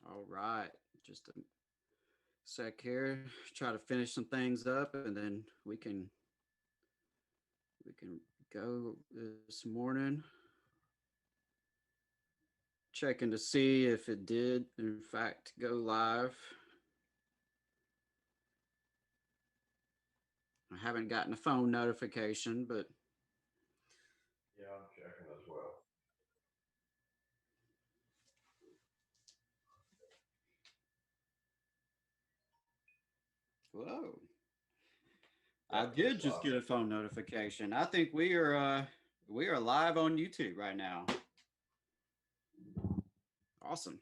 All right. Just a sec here. Try to finish some things up, and then we can go this morning. Checking to see if it did, in fact, go live. I haven't gotten a phone notification, but Yeah, I'm checking as well. whoa. I Yep, did it's just live. get a phone notification. I think we are live on YouTube right now. Awesome.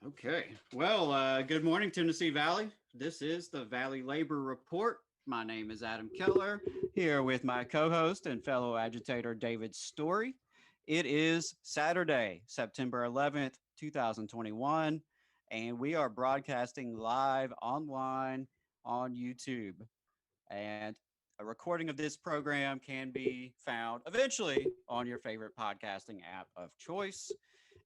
Okay. Well, good morning, Tennessee Valley. This is the Valley Labor Report. My name is Adam Keller, here with my co host and fellow agitator, David Story. It is Saturday, September 11th, 2021, and we are broadcasting live online on YouTube. And a recording of this program can be found eventually on your favorite podcasting app of choice.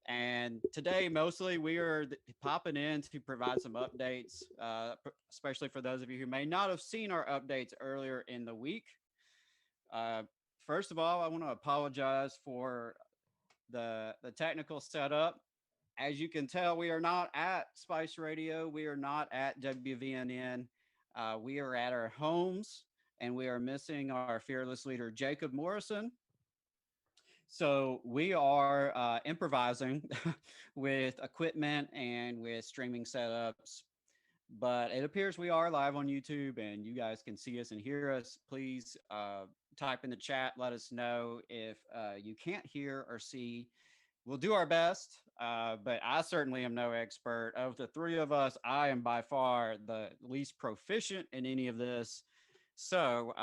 And today, mostly, we are popping in to provide some updates, especially for those of you who may not have seen our updates earlier in the week. Uh, First of all, I want to apologize for the technical setup. As you can tell, we are not at Spice Radio. We are not at WVNN. We are at our homes, and we are missing our fearless leader, Jacob Morrison. So we are improvising with equipment and with streaming setups. But it appears we are live on YouTube and you guys can see us and hear us. Please type in the chat. Let us know if you can't hear or see. We'll do our best, but I certainly am no expert. Of the three of us, I am by far the least proficient in any of this. So,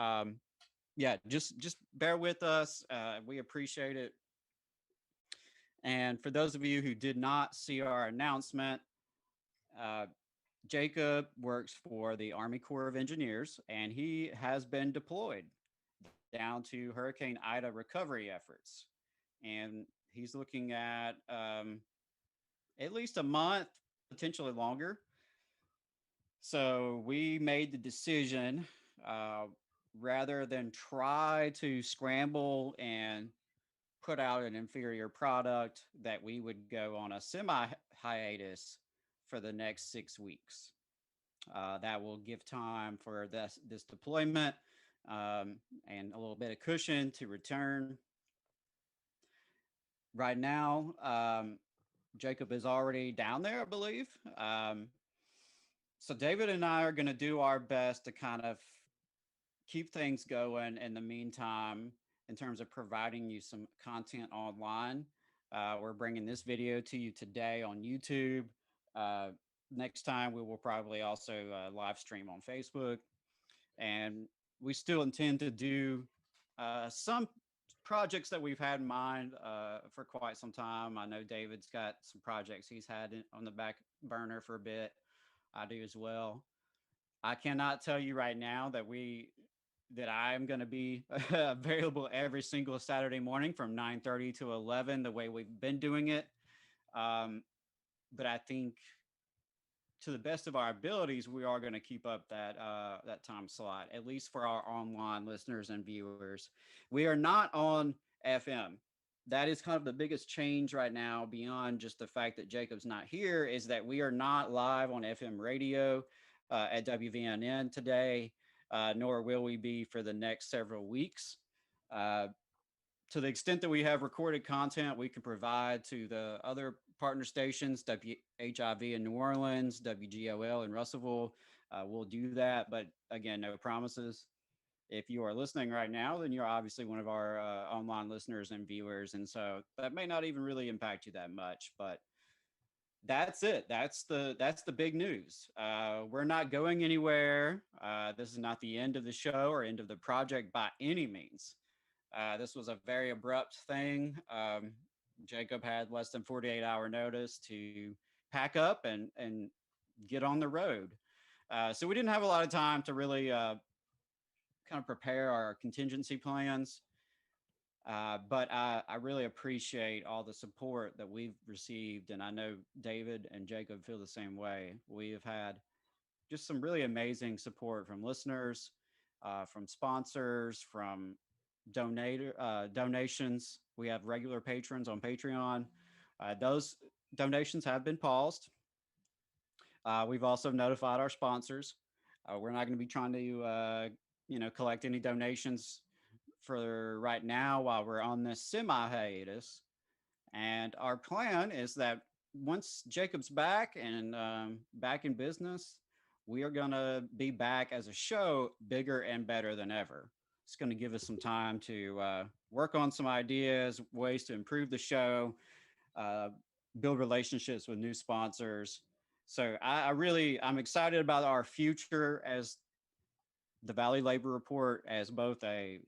yeah, just bear with us. We appreciate it. And for those of you who did not see our announcement, uh, Jacob works for the Army Corps of Engineers, and he has been deployed down to Hurricane Ida recovery efforts. And he's looking at least a month, potentially longer. So we made the decision uh, rather than try to scramble and put out an inferior product that we would go on a semi hiatus for the next 6 weeks. That will give time for this deployment and a little bit of cushion to return. Right now, Jacob is already down there, I believe. So David and I are going to do our best to kind of keep things going in the meantime in terms of providing you some content online. We're bringing this video to you today on YouTube. Uh, Next time, we will probably also live stream on Facebook. And we still intend to do some projects that we've had in mind for quite some time. I know David's got some projects he's had on the back burner for a bit. I do as well. I cannot tell you right now that I'm going to be available every single Saturday morning from 9:30 to 11 the way we've been doing it. Um, but I think to the best of our abilities, we are going to keep up that time slot, at least for our online listeners and viewers. We are not on FM. That is kind of the biggest change right now, beyond just the fact that Jacob's not here, is that we are not live on FM radio at WVNN today, nor will we be for the next several weeks. Uh, to the extent that we have recorded content we can provide to the other partner stations, WHIV in New Orleans, WGOL in Russellville, we'll do that. But again, no promises. If you are listening right now, then you're obviously one of our online listeners and viewers. And so that may not even really impact you that much, but that's it. That's the big news. We're not going anywhere. This is not the end of the show or end of the project by any means. This was a very abrupt thing. Jacob had less than 48-hour notice to pack up and get on the road. So we didn't have a lot of time to really kind of prepare our contingency plans. But I really appreciate all the support that we've received. And I know David and Jacob feel the same way. We have had just some really amazing support from listeners, from sponsors, from donations. We have regular patrons on Patreon. Those donations have been paused. We've also notified our sponsors. We're not going to be trying to, collect any donations for right now while we're on this semi hiatus. And our plan is that once Jacob's back and back in business, we are going to be back as a show bigger and better than ever. It's going to give us some time to work on some ideas, ways to improve the show, uh, build relationships with new sponsors. So I'm excited about our future as the Valley Labor Report as both a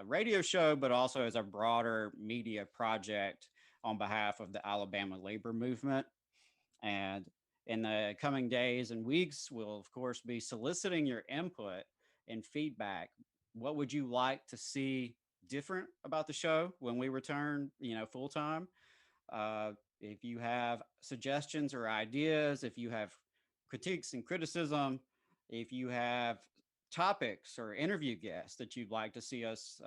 radio show, but also as a broader media project on behalf of the Alabama labor movement. And in the coming days and weeks, we'll of course be soliciting your input and feedback. What would you like to see different about the show when we return, full time? If you have suggestions or ideas, if you have critiques and criticism, if you have topics or interview guests that you'd like to see us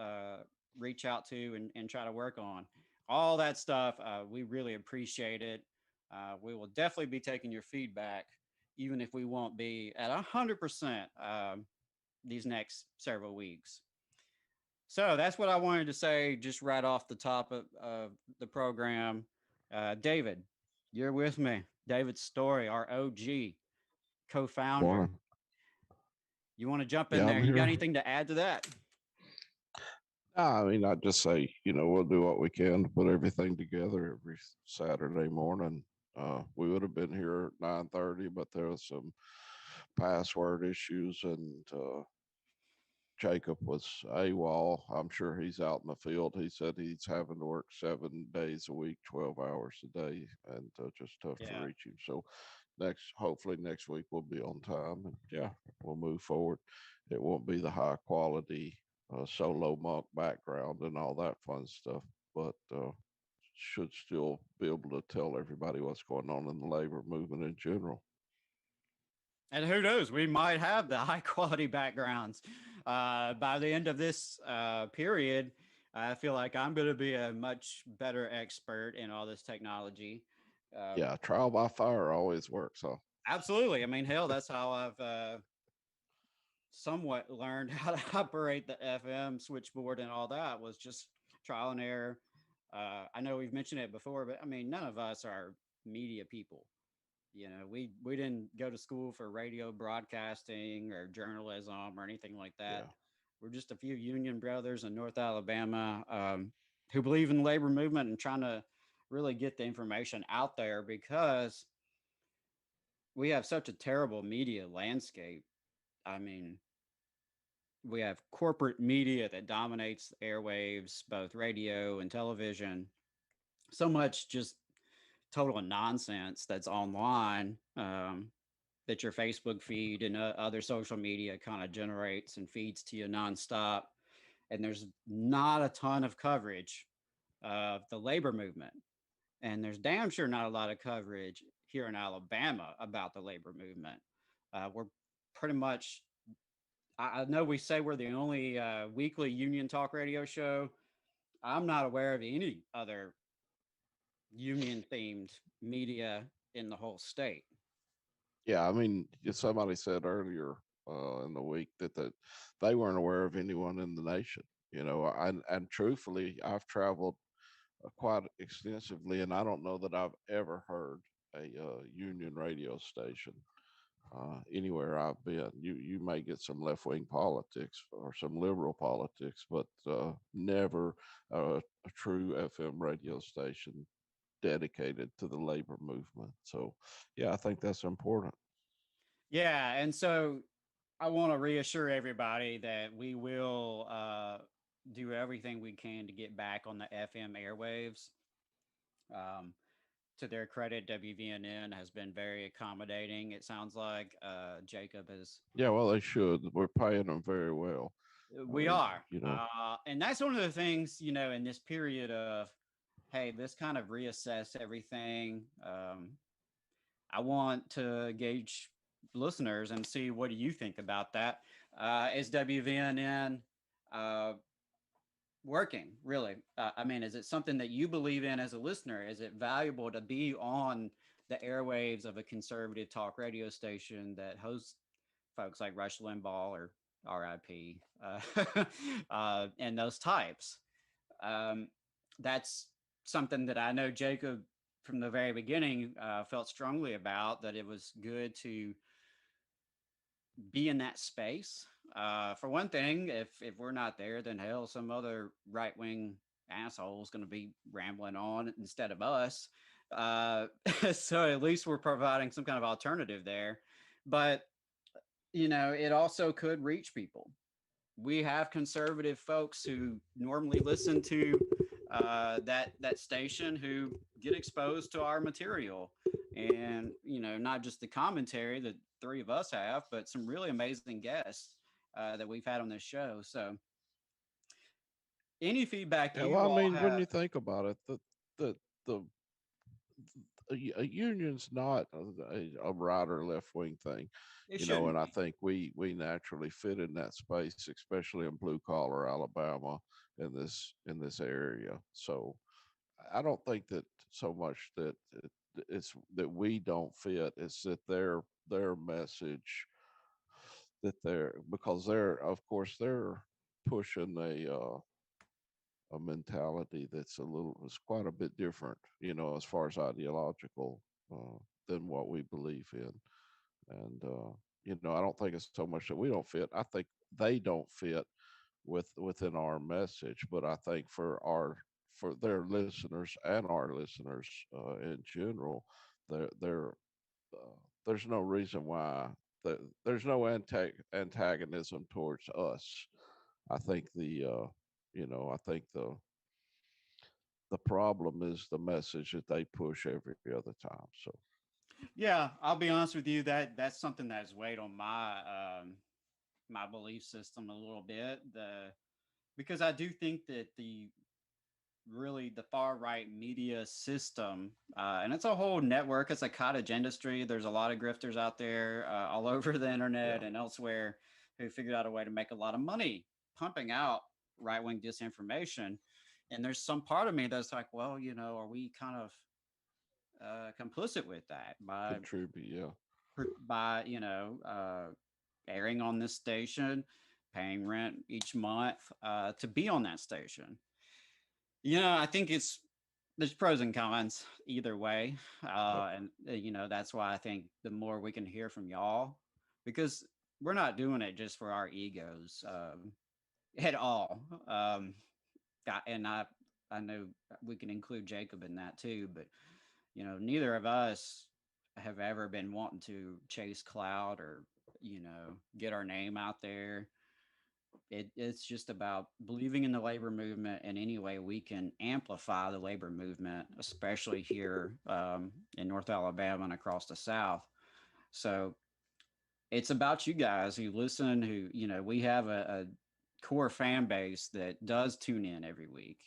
reach out to and try to work on, all that stuff, we really appreciate it. We will definitely be taking your feedback, even if we won't be at 100% these next several weeks. So that's what I wanted to say just right off the top of the program. David, you're with me. David Story, our OG co founder. Morning. You want to jump in Yeah, there? I'm You got here. anything to add to that? I mean, I just say, we'll do what we can to put everything together every Saturday morning. We would have been here at 9:30, but there was some password issues, and Jacob was AWOL. I'm sure he's out in the field. He said he's having to work 7 days a week, 12 hours a day, and just tough to Yeah. reach him. So hopefully next week we'll be on time, and yeah, we'll move forward. It won't be the high quality solo monk background and all that fun stuff, but should still be able to tell everybody what's going on in the labor movement in general. And who knows, we might have the high quality backgrounds. By the end of this period, I feel like I'm going to be a much better expert in all this technology. Uh, Yeah, trial by fire always works, huh? Absolutely. I mean, hell, that's how I've somewhat learned how to operate the FM switchboard and all that was just trial and error. I know we've mentioned it before, but I mean, none of us are media people. We didn't go to school for radio broadcasting or journalism or anything like that. Yeah. We're just a few union brothers in North Alabama who believe in the labor movement and trying to really get the information out there because we have such a terrible media landscape. I mean, we have corporate media that dominates the airwaves, both radio and television. So much just total nonsense that's online that your Facebook feed and other social media kind of generates and feeds to you nonstop. And there's not a ton of coverage of the labor movement. And there's damn sure not a lot of coverage here in Alabama about the labor movement. We're pretty much I know we say we're the only weekly union talk radio show. I'm not aware of any other union themed media in the whole state. Yeah, I mean, somebody said earlier in the week that they weren't aware of anyone in the nation. And truthfully, I've traveled quite extensively, and I don't know that I've ever heard a union radio station anywhere I've been. You may get some left wing politics or some liberal politics, but never a true FM radio station dedicated to the labor movement. So, yeah, I think that's important. Yeah. And so I want to reassure everybody that we will do everything we can to get back on the FM airwaves. Um, to their credit, WVNN has been very accommodating. It sounds like Jacob has. Yeah, well, they should. We're paying them very well. I We mean, are. you know, And that's one of the things, in this period of, hey, let's kind of reassess everything. I want to gauge listeners and see what do you think about that. Is WVNN uh, working, really? I mean, is it something that you believe in as a listener? Is it valuable to be on the airwaves of a conservative talk radio station that hosts folks like Rush Limbaugh or RIP and those types? Um, that's something that I know Jacob from the very beginning felt strongly about, that it was good to be in that space. For one thing, if we're not there, then hell, some other right wing asshole is going to be rambling on instead of us. Uh, so at least we're providing some kind of alternative there. But it also could reach people. We have conservative folks who normally listen to that station who get exposed to our material, and not just the commentary that three of us have, but some really amazing guests that we've had on this show. So any feedback yeah. you Well, I all mean, when have, you think about it, the a union's not a right or left wing thing, it and shouldn't I be. think we naturally fit in that space, especially in blue collar Alabama in this area. So I don't think that so much that it's that we don't fit. It's that their message that they're because they're of course they're pushing a mentality that's it's quite a bit different, as far as ideological than what we believe in. And I don't think it's so much that we don't fit. I think they don't fit within our message, but I think for their listeners and our listeners in general, they're there's no reason why there's no antagonism towards us. I think I think the problem is the message that they push every other time. So Yeah, I'll be honest with you, that's something that's weighed on my belief system a little bit. The Because I do think that the far right media system, and it's a whole network. It's a cottage industry. There's a lot of grifters out there all over the yeah, internet and elsewhere who figured out a way to make a lot of money pumping out right wing disinformation. And there's some part of me that's like, well, are we kind of complicit with that contribute. Yeah, by airing on this station, paying rent each month to be on that station? I think there's pros and cons either way, yep, and that's why I think the more we can hear from y'all, because we're not doing it just for our egos at all. And I know we can include Jacob in that too, but neither of us have ever been wanting to chase clout or get our name out there. It's just about believing in the labor movement in any way we can amplify the labor movement, especially here in North Alabama and across the South. So it's about you guys who listen, who, we have a core fan base that does tune in every week.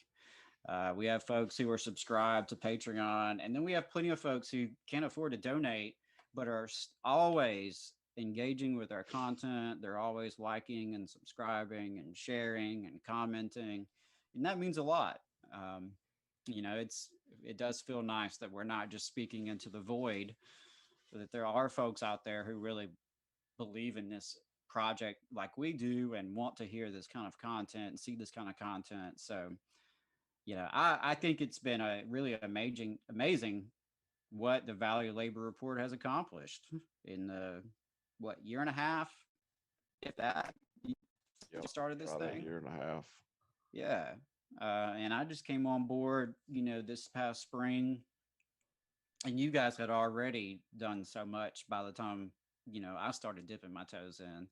We have folks who are subscribed to Patreon, and then we have plenty of folks who can't afford to donate, but are always engaging with our content. They're always liking and subscribing and sharing and commenting, and that means a lot. Um, it does feel nice that we're not just speaking into the void, but that there are folks out there who really believe in this project like we do and want to hear this kind of content and see this kind of content. So I think it's been a really amazing what the Value Labor Report has accomplished in the year and a half, if that you yep. started this About a thing. year and a half. Yeah. And I just came on board, this past spring, and you guys had already done so much by the time, I started dipping my toes in.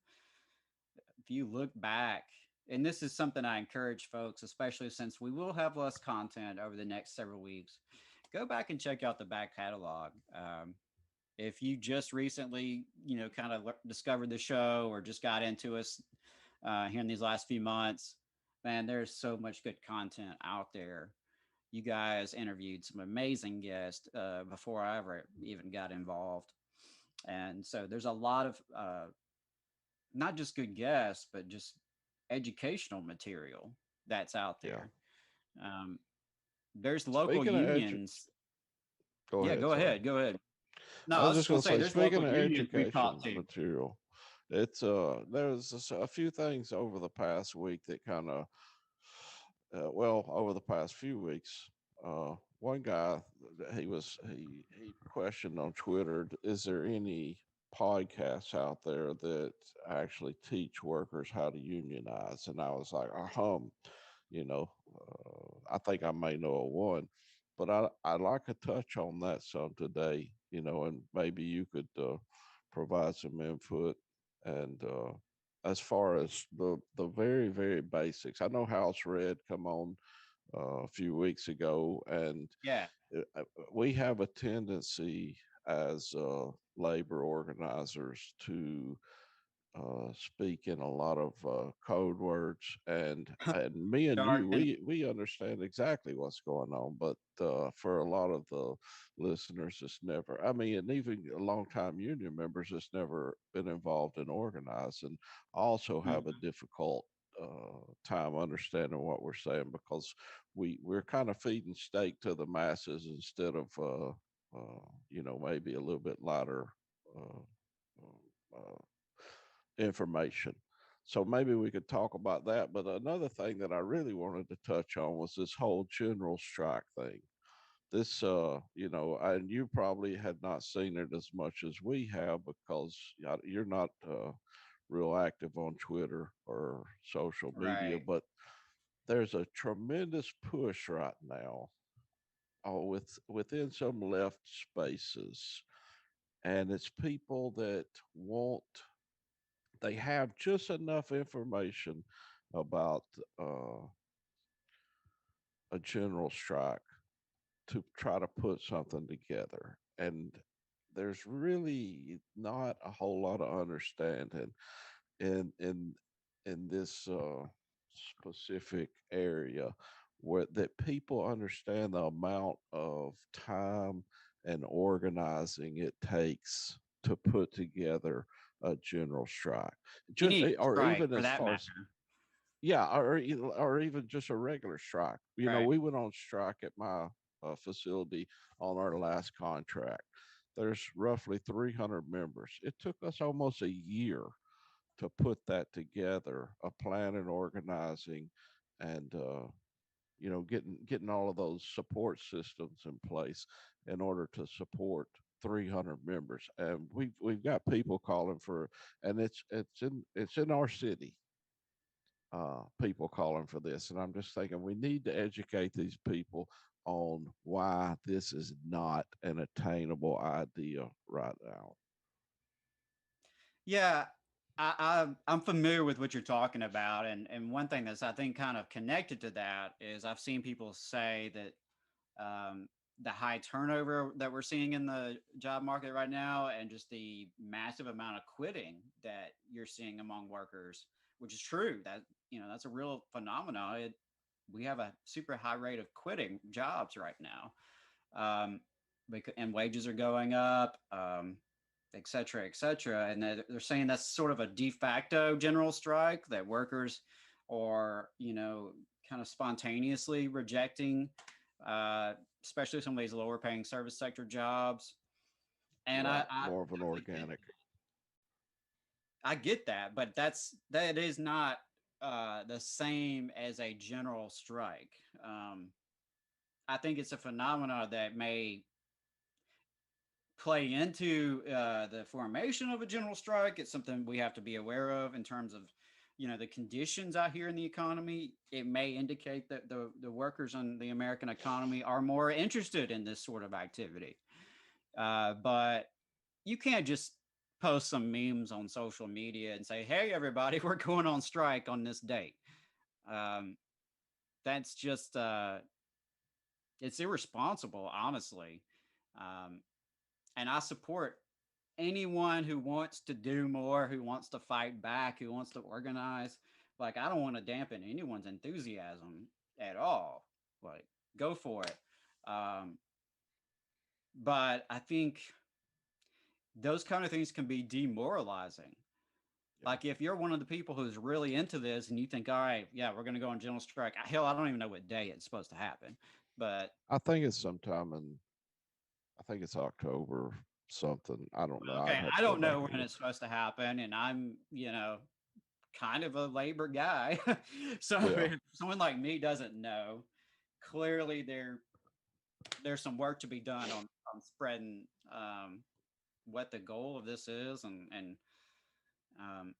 If you look back, and this is something I encourage folks, especially since we will have less content over the next several weeks, go back and check out the back catalog. If you just recently, kind of discovered the show or just got into us, here in these last few months. Man, there's so much good content out there. You guys interviewed some amazing guests before I ever even got involved. And so there's a lot of not just good guests, but just educational material that's out Yeah. there. Um, there's local Speaking of unions. go Yeah, ahead. go Sorry. ahead. Go ahead. No, I I was was just just going going to to say say, there's speaking local of unions we've talked education to. material, it's there's a few things over the past week that kind of well, over the past few weeks, one guy he questioned on Twitter, is there any podcasts out there that actually teach workers how to unionize? And I was like, you know, I think I may know of one, but I'd like to touch on that some today, and maybe you could provide some input and as far as the very very basics. I know House Red come on a few weeks ago, and Yeah. we have a tendency as labor organizers to speak in a lot of code words, and me and you, Jargon. we understand exactly what's going on, but for a lot of the listeners, it's never. I mean, and even a longtime union members, it's never been involved in organized, and also have a Mhm. difficult time understanding what we're saying because we're kind of feeding steak to the masses instead of maybe a little bit lighter. Uh, uh, Information. So maybe we could talk about that. But another thing that I really wanted to touch on was this whole general strike thing. This, and you probably had not seen it as much as we have because you're not real active on Twitter or social media, Right. but there's a tremendous push right now within some left spaces, and it's people that want they have just enough information about uh, a general strike to try to put something together. And there's really not a whole lot of understanding in this specific area where that people understand the amount of time and organizing it takes to put together a general strike just Any or strike even for as that far as matter. yeah, or even just a regular strike. Right. We went on strike at my facility on our last contract. There's roughly 300 members. It took us almost a year to put that together, a plan and organizing, and getting all of those support systems in place in order to support 300 members. And we've got people calling for, and it's in our city, people calling for this. And I'm just thinking we need to educate these people on why this is not an attainable idea right now. Yeah, I'm familiar with what you're talking about, and one thing that's I think kind of connected to that is I've seen people say that the high turnover that we're seeing in the job market right now, and just the massive amount of quitting that you're seeing among workers, which is true. That that's a real phenomenon. We have a super high rate of quitting jobs right now, and wages are going up. Et cetera, et cetera. And they're saying that's sort of a de facto general strike that workers are, kind of spontaneously rejecting, uh, especially some of these lower paying service sector jobs. And Right. I More of an definitely get, organic. I get that, but that is not the same as a general strike. Um, I think it's a phenomena that may play into the formation of a general strike. It's something we have to be aware of in terms of, the conditions out here in the economy. It may indicate that the workers in the American economy are more interested in this sort of activity. But you can't just post some memes on social media and say, "Hey, everybody, we're going on strike on this date." Um, that's just it's irresponsible, honestly. Um, and I support anyone who wants to do more, who wants to fight back, who wants to organize. Like, I don't want to dampen anyone's enthusiasm at all. Like, go for it. Um, but I think those kind of things can be demoralizing. Yeah. Like, if you're one of the people who's really into this and you think, all right, yeah, we're going to go on general strike. Hell, I don't even know what day it's supposed to happen. But I think it's sometime in, I think it's October something. I don't know. I'd okay, have I to go don't back know and when look. it's supposed to happen. And I'm, kind of a labor guy. So Yeah. if someone like me doesn't know, clearly there's some work to be done on spreading what the goal of this is, and um,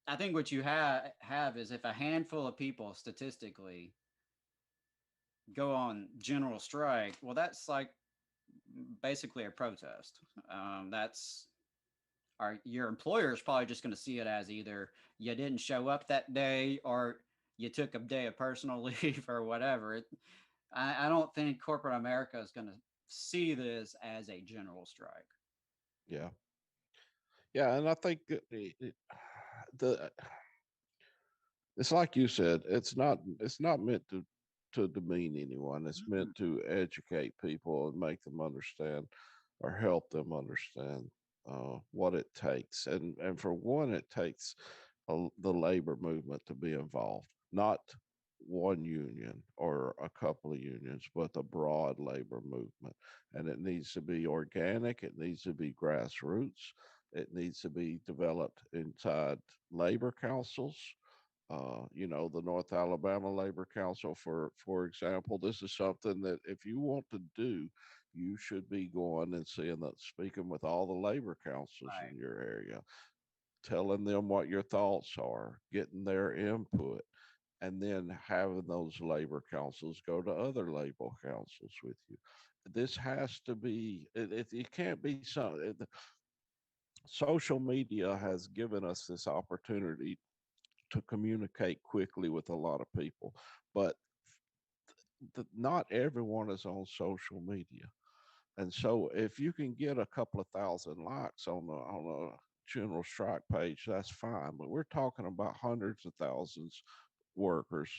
I think what you have is if a handful of people statistically go on general strike, well, that's like basically a protest. That's your employer is probably just going to see it as either you didn't show up that day or you took a day of personal leave or whatever. I don't think corporate America is going to see this as a general strike. Yeah. Yeah. And I think the it's like you said, it's not meant to demean anyone. It's meant Mhm. to educate people and make them understand or help them understand what it takes. And for one, it takes the labor movement to be involved, not one union or a couple of unions, but the broad labor movement. And it needs to be organic. It needs to be grassroots. It needs to be developed inside labor councils, the North Alabama Labor Council, for example. This is something that if you want to do, you should be going and seeing that, speaking with all the labor councils Right. in your area, telling them what your thoughts are, getting their input, and then having those labor councils go to other labor councils with you. This has to be, it can't be something. Social media has given us this opportunity to communicate quickly with a lot of people, but not everyone is on social media. And so if you can get a couple of thousand likes on a general strike page, that's fine. But we're talking about hundreds of thousands workers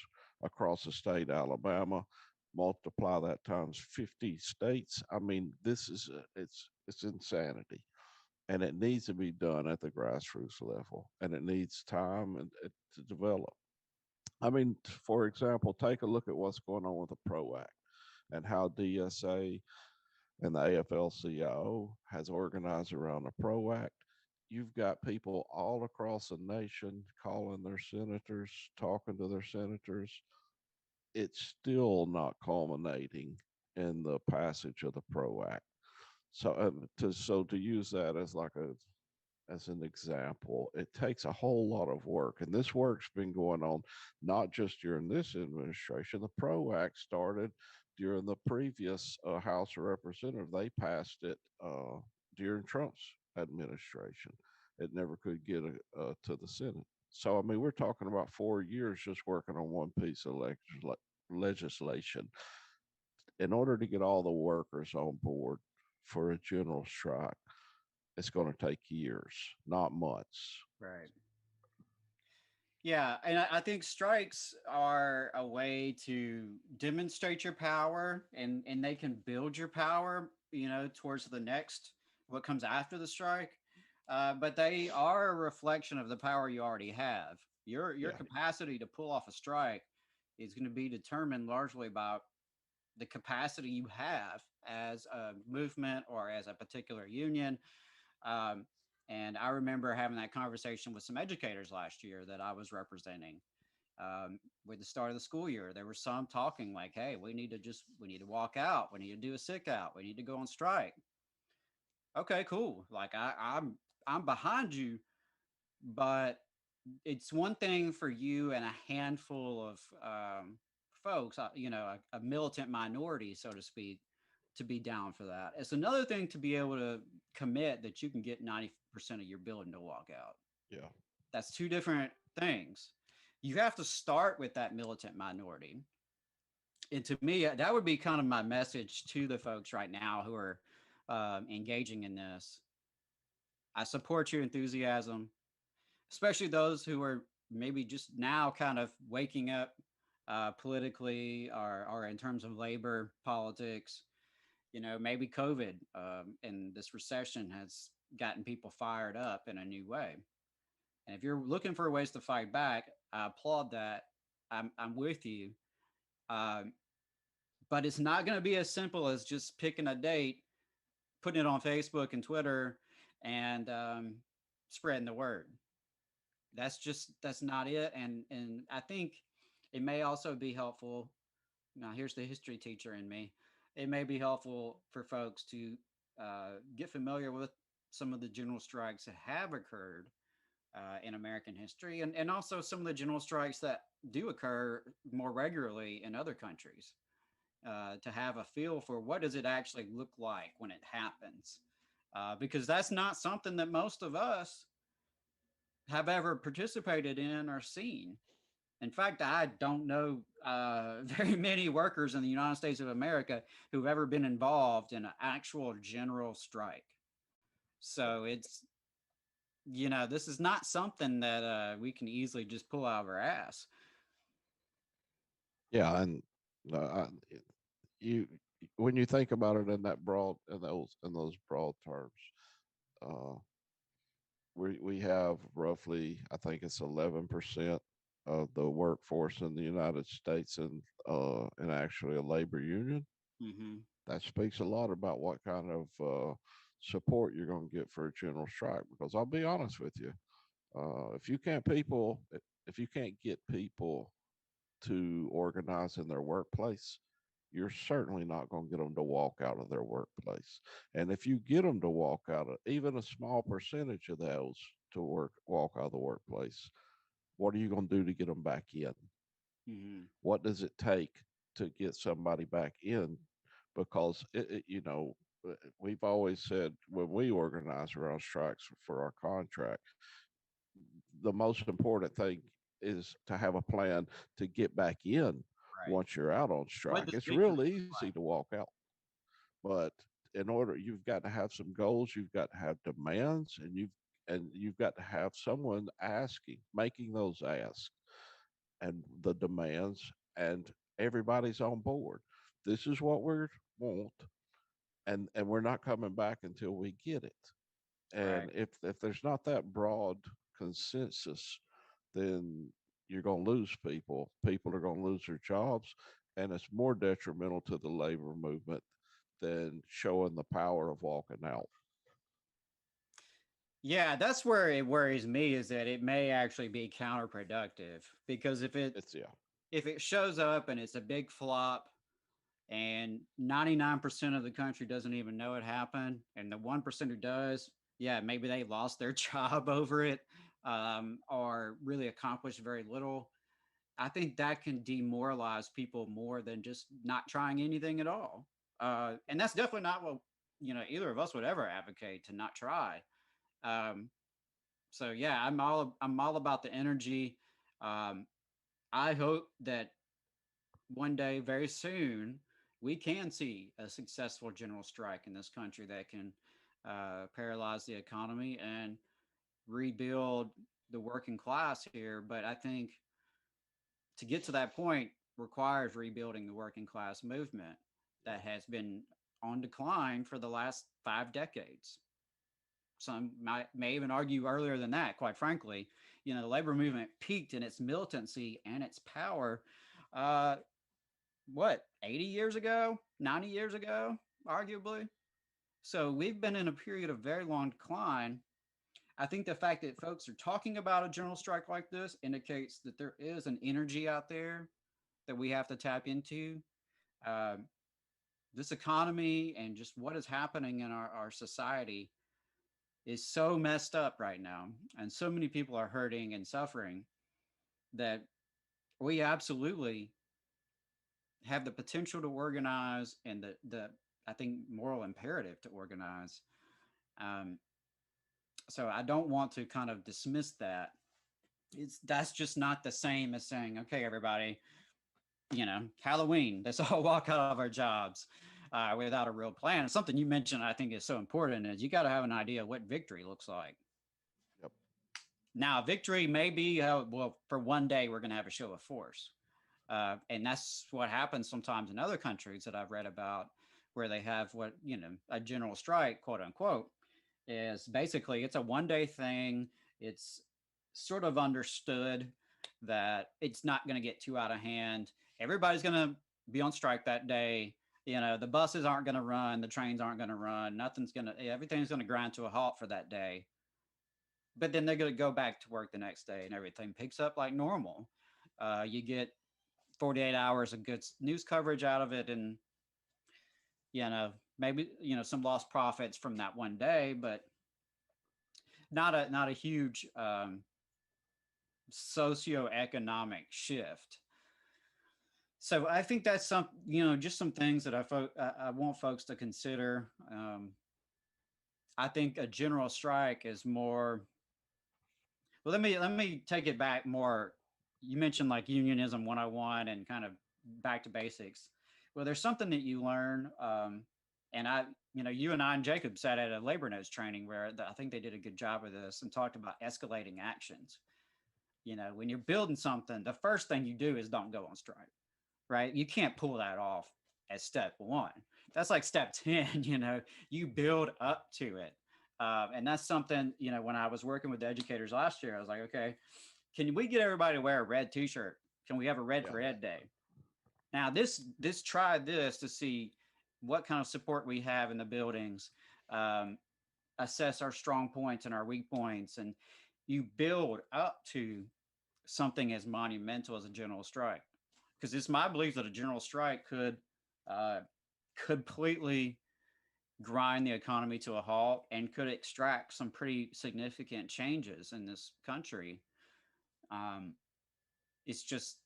across the state of Alabama. Multiply that times 50 states. I mean, this is it's insanity, and it needs to be done at the grassroots level, and it needs time to develop. I mean, for example, take a look at what's going on with the PRO Act and how DSA and the AFL-CIO has organized around the PRO Act. You've got people all across the nation calling their senators, talking to their senators. It's still not culminating in the passage of the PRO Act. So, to use that as like a as an example, it takes a whole lot of work. And this work's been going on not just during this administration. The PRO Act started during the previous House of Representatives. They passed it during Trump's administration. It never could get to the Senate. So, I mean, we're talking about 4 years just working on one piece of legislation in order to get all the workers on board for a general strike. It's going to take years, not months. Right. Yeah, and I think strikes are a way to demonstrate your power, and they can build your power, towards the next what comes after the strike. But they are a reflection of the power you already have. Your Yeah, capacity to pull off a strike is going to be determined largely by the capacity you have as a movement or as a particular union. Um, and I remember having that conversation with some educators last year that I was representing. With the start of the school year, there were some talking like, "Hey, we need to walk out. We need to do a sick out. We need to go on strike." Okay, cool. Like I'm behind you, but it's one thing for you and a handful of folks, a militant minority, so to speak, to be down for that. It's another thing to be able to commit that you can get 90% of your building to walk out. yeah, That's two different things. You have to start with that militant minority. And to me, that would be kind of my message to the folks right now who are engaging in this. I support your enthusiasm, especially those who are maybe just now kind of waking up politically or in terms of labor politics. Maybe COVID and this recession has gotten people fired up in a new way. And if you're looking for ways to fight back, I applaud that. I'm with you. Um, but it's not going to be as simple as just picking a date, putting it on Facebook and Twitter, and spreading the word. That's not it. And I think it may also be helpful. Now, here's the history teacher in me. It may be helpful for folks to get familiar with some of the general strikes that have occurred in American history, and also some of the general strikes that do occur more regularly in other countries, to have a feel for what does it actually look like when it happens, because that's not something that most of us have ever participated in or seen. In fact, I don't know very many workers in the United States of America who've ever been involved in an actual general strike. So this is not something that we can easily just pull out of our ass. Yeah, and uh, you when you think about it in that broad in those broad terms, uh, we have roughly, I think it's 11% of the workforce in the United States in actually a labor union. Mm-hmm. That speaks a lot about what kind of support you're going to get for a general strike. Because I'll be honest with you, if you can't get people to organize in their workplace, you're certainly not going to get them to walk out of their workplace. And if you get them to walk out of even a small percentage of those to walk out of the workplace, what are you going to do to get them back in? Mm-hmm. What does it take to get somebody back in? Because we've always said when we organize around strikes for our contract, the most important thing is to have a plan to get back in Right. once you're out on What strike. does It's victory real look easy like? to walk out, but you've got to have some goals, you've got to have demands, and you've got to have someone making those asks and the demands, and everybody's on board. This is what we want, and we're not coming back until we get it. Right. And if there's not that broad consensus, then you're going to lose people. People are going to lose their jobs, and it's more detrimental to the labor movement than showing the power of walking out. Yeah, that's where it worries me, is that it may actually be counterproductive, because It's yeah, if it shows up and it's a big flop and 99% of the country doesn't even know it happened, and the 1% who does, yeah, maybe they lost their job over it, or really accomplished very little. I think that can demoralize people more than just not trying anything at all. And that's definitely not what either of us would ever advocate, to not try. Um, so yeah, I'm all about the energy. Um, I hope that one day, very soon, we can see a successful general strike in this country that can paralyze the economy and rebuild the working class here. But I think to get to that point requires rebuilding the working class movement that has been on decline for the last 5 decades. Some may even argue earlier than that, quite frankly. The labor movement peaked in its militancy and its power, uh, 80 years ago, 90 years ago, arguably. So we've been in a period of very long decline. I think the fact that folks are talking about a general strike like this indicates that there is an energy out there that we have to tap into. Uh, this economy and just what is happening in our society is so messed up right now. And so many people are hurting and suffering that we absolutely have the potential to organize, and the I think moral imperative to organize. Um, so I don't want to kind of dismiss that. That's just not the same as saying, okay, everybody, Halloween, let's all walk out of our jobs without a real plan. And something you mentioned, I think, is so important, is you got to have an idea what victory looks like. yep. Now, victory may be, well, for one day, we're going to have a show of force. And that's what happens sometimes in other countries that I've read about, where they have what, a general strike, quote unquote, is basically it's a one day thing. It's sort of understood that it's not going to get too out of hand. Everybody's going to be on strike that day. The buses aren't going to run, the trains aren't going to run, everything's going to grind to a halt for that day. But then they're going to go back to work the next day and everything picks up like normal. You get 48 hours of good news coverage out of it, and maybe some lost profits from that one day, but not a huge socioeconomic shift. So I think that's just some things that I want folks to consider. I think a general strike is more. Well, let me take it back more. You mentioned like unionism 101 and kind of back to basics. Well, there's something that you learn, and you and I and Jacob sat at a labor notes training where I think they did a good job of this and talked about escalating actions. When you're building something, the first thing you do is don't go on strike, right? You can't pull that off as step one. That's like step 10, you build up to it. And that's something, when I was working with the educators last year, I was like, okay, can we get everybody to wear a red t-shirt? Can we have a red for Ed Day? Now try this to see what kind of support we have in the buildings, assess our strong points and our weak points. And you build up to something as monumental as a general strike. Because it's my belief that a general strike could completely grind the economy to a halt and could extract some pretty significant changes in this country. It's just,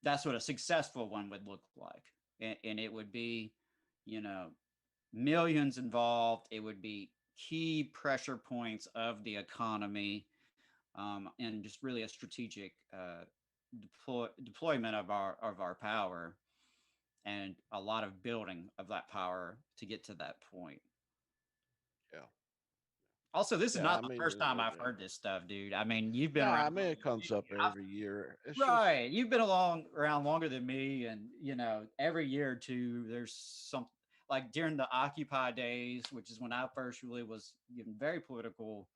that's what a successful one would look like. And it would be, millions involved. It would be key pressure points of the economy, and just really a strategic deployment of our power, and a lot of building of that power to get to that point. Yeah. Also, this is not the first time I've heard this stuff, dude. I mean, you've been around. around. I mean, it comes up every year. It's right. You've been around longer than me. And, every year or two, there's some, like during the Occupy days, which is when I first really was getting very political.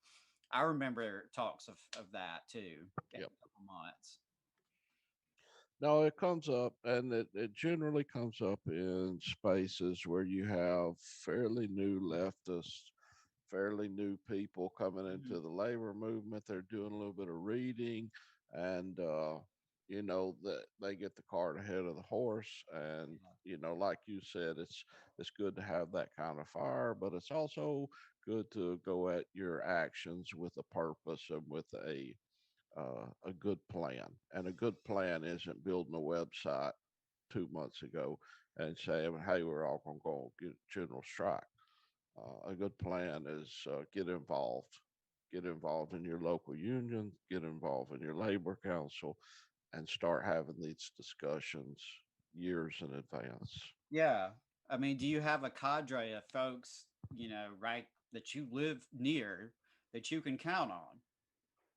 I remember talks of that too. Yep. A couple months. No, it comes up, and it generally comes up in spaces where you have fairly new leftists, fairly new people coming into the labor movement. They're doing a little bit of reading, and that they get the cart ahead of the horse. And like you said, it's good to have that kind of fire, but it's also good to go at your actions with a purpose and with a good plan. And a good plan isn't building a website 2 months ago and saying, "Hey, we're all going to go get general strike." A good plan is get involved in your local union, get involved in your labor council, and start having these discussions years in advance. Yeah. I mean, do you have a cadre of folks, right, that you live near that you can count on?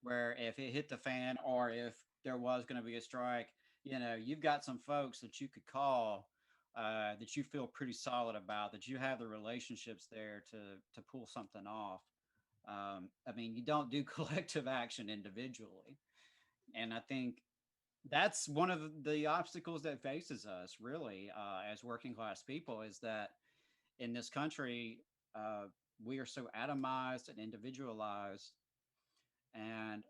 Where if it hit the fan or if there was going to be a strike, you've got some folks that you could call, that you feel pretty solid about, that you have the relationships there to pull something off. I mean, you don't do collective action individually. And I think that's one of the obstacles that faces us really, as working class people, is that in this country, we are so atomized and individualized, and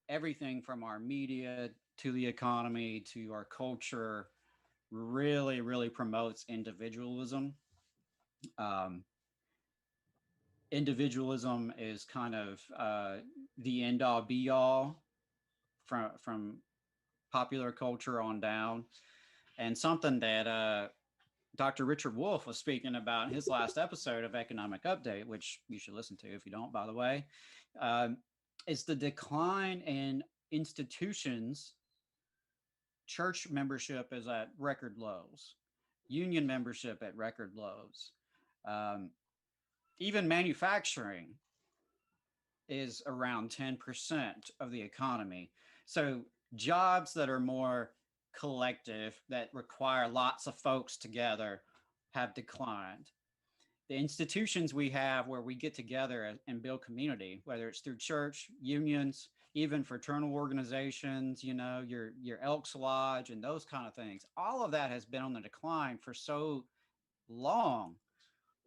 everything from our media to the economy to our culture really, really promotes individualism. Um, Individualism is kind of the end all be all from popular culture on down, and something that Dr. Richard Wolff was speaking about in his last episode of Economic Update, which you should listen to if you don't, by the way, is the decline in institutions. Church membership is at record lows, union membership at record lows, even manufacturing is around 10% of the economy. So jobs that are more collective, that require lots of folks together, have declined. The institutions we have where we get together and build community, whether it's through church, unions, even fraternal organizations, your Elks Lodge and those kind of things, all of that has been on the decline for so long,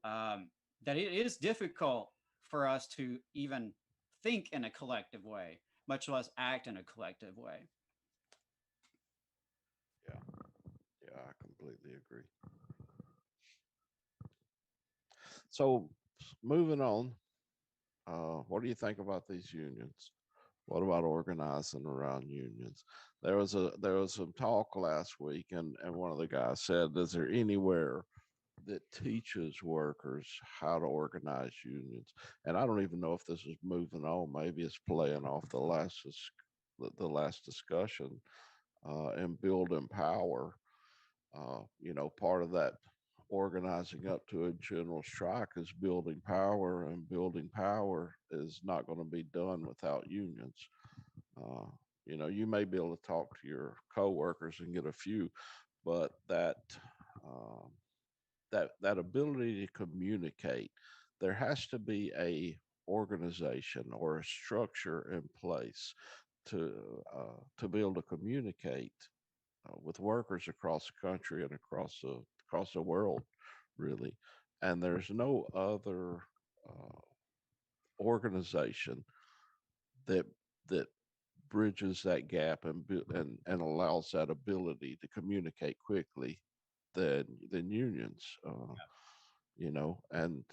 um, that it is difficult for us to even think in a collective way, much less act in a collective way. Yeah, yeah, I completely agree. So, moving on, what do you think about these unions? What about organizing around unions? There was some talk last week, and one of the guys said, "Is there anywhere that teaches workers how to organize unions?" And I don't even know if this is moving on. Maybe it's playing off the last discussion, and build and power. Part of that organizing up to a general strike is building power, and building power is not going to be done without unions. Uh, you may be able to talk to your coworkers and get a few, but um, that ability to communicate, there has to be a organization or a structure in place to to be able to communicate with workers across the country and across the world, really. And there's no other uh, organization that that bridges that gap and allows that ability to communicate quickly than unions. And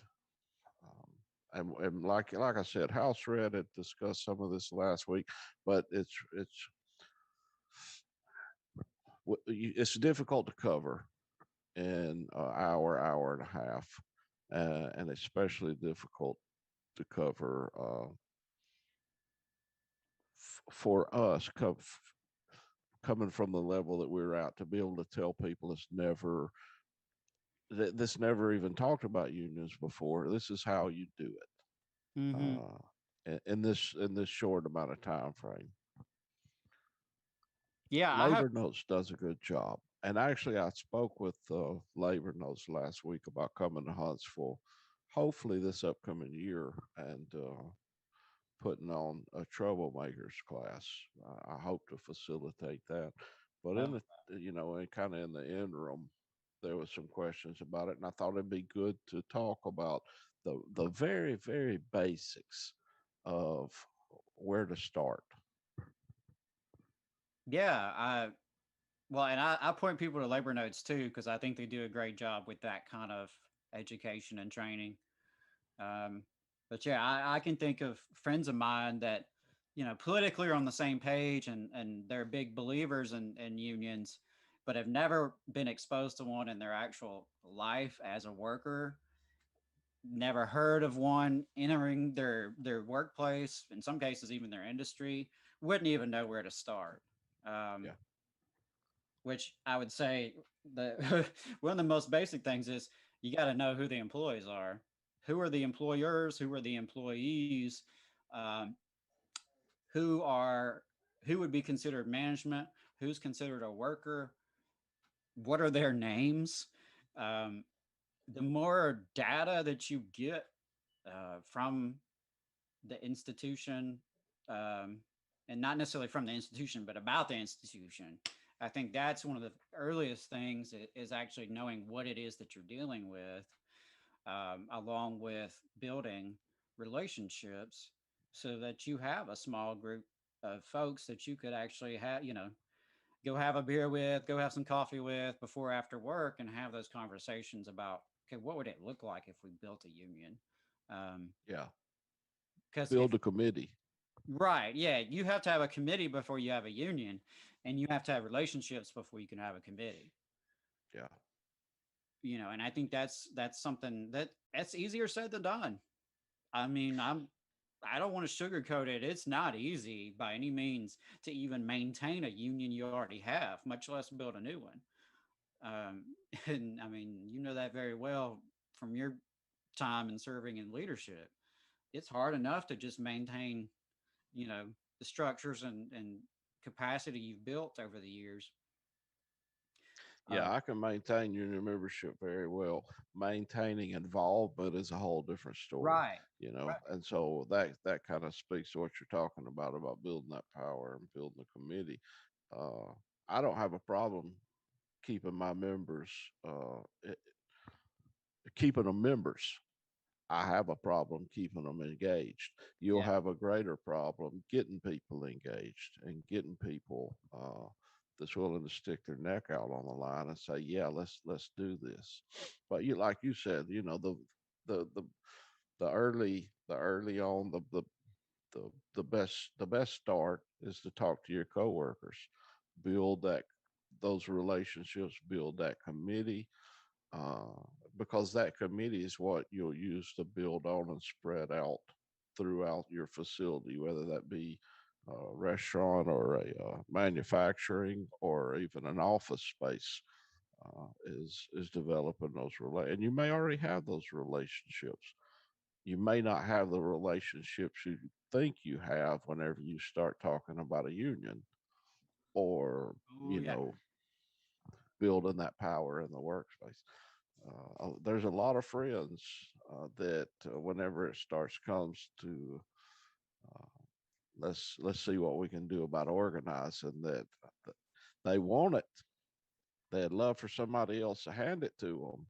and like I said, House Red had discussed some of this last week, but it's difficult to cover in an hour and a half, and especially difficult to cover for us coming from the level that we're at, to be able to tell people this never even talked about unions before. This is how you do it, Mm-hmm. in this short amount of time frame. Yeah, I have. Labor Notes does a good job. And actually, I spoke with Labor Notes last week about coming to Huntsville, hopefully this upcoming year, and putting on a troublemakers class. I hope to facilitate that. But Oh, and kind of in the interim, there was some questions about it, and I thought it'd be good to talk about the very, very basics of where to start. yeah. Well, and I point people to labor notes too, because I think they do a great job with that kind of education and training. Um, but yeah, I can think of friends of mine that, politically are on the same page, and they're big believers in unions, but have never been exposed to one in their actual life as a worker, never heard of one entering their workplace, in some cases, even their industry, wouldn't even know where to start. Um, Yeah. which I would say the one of the most basic things is you got to know who the employees are, who are the employers, who are the employees, um, who are who would be considered management, who's considered a worker, what are their names. Um, the more data that you get from the institution, um, and not necessarily from the institution, but about the institution. I think that's one of the earliest things is actually knowing what it is that you're dealing with, along with building relationships so that you have a small group of folks that you could actually have, go have a beer with, go have some coffee with before after work and have those conversations about, okay, what would it look like if we built a union? Yeah. Because if Build a committee. Right. Yeah. You have to have a committee before you have a union, and you have to have relationships before you can have a committee. Yeah. And I think that's something that's easier said than done. I mean, I don't want to sugarcoat it. It's not easy by any means to even maintain a union you already have, much less build a new one. Um, and I mean, you know that very well from your time in serving in leadership. it's hard enough to just maintain, you know, the structures and capacity you've built over the years. Yeah, Uh, I can maintain union membership very well. Maintaining involvement is a whole different story, right, right. and so that kind of speaks to what you're talking about building that power and building the committee. Uh, I don't have a problem keeping my members, keeping them members. I have a problem keeping them engaged. You'll Yeah. have a greater problem getting people engaged and getting people that's willing to stick their neck out on the line and say, "Yeah, let's do this." But you, like you said, the the the early on the best start is to talk to your coworkers, build those relationships, build that committee, uh, because that committee is what you'll use to build on and spread out throughout your facility, whether that be a restaurant or a manufacturing or even an office space. Is developing those and you may already have those relationships. You may not have the relationships you think you have whenever you start talking about a union or Oh you yeah. know building that power in the workspace. There's a lot of friends that whenever it starts comes to uh, let's see what we can do about organizing that they want it. They'd love for somebody else to hand it to them,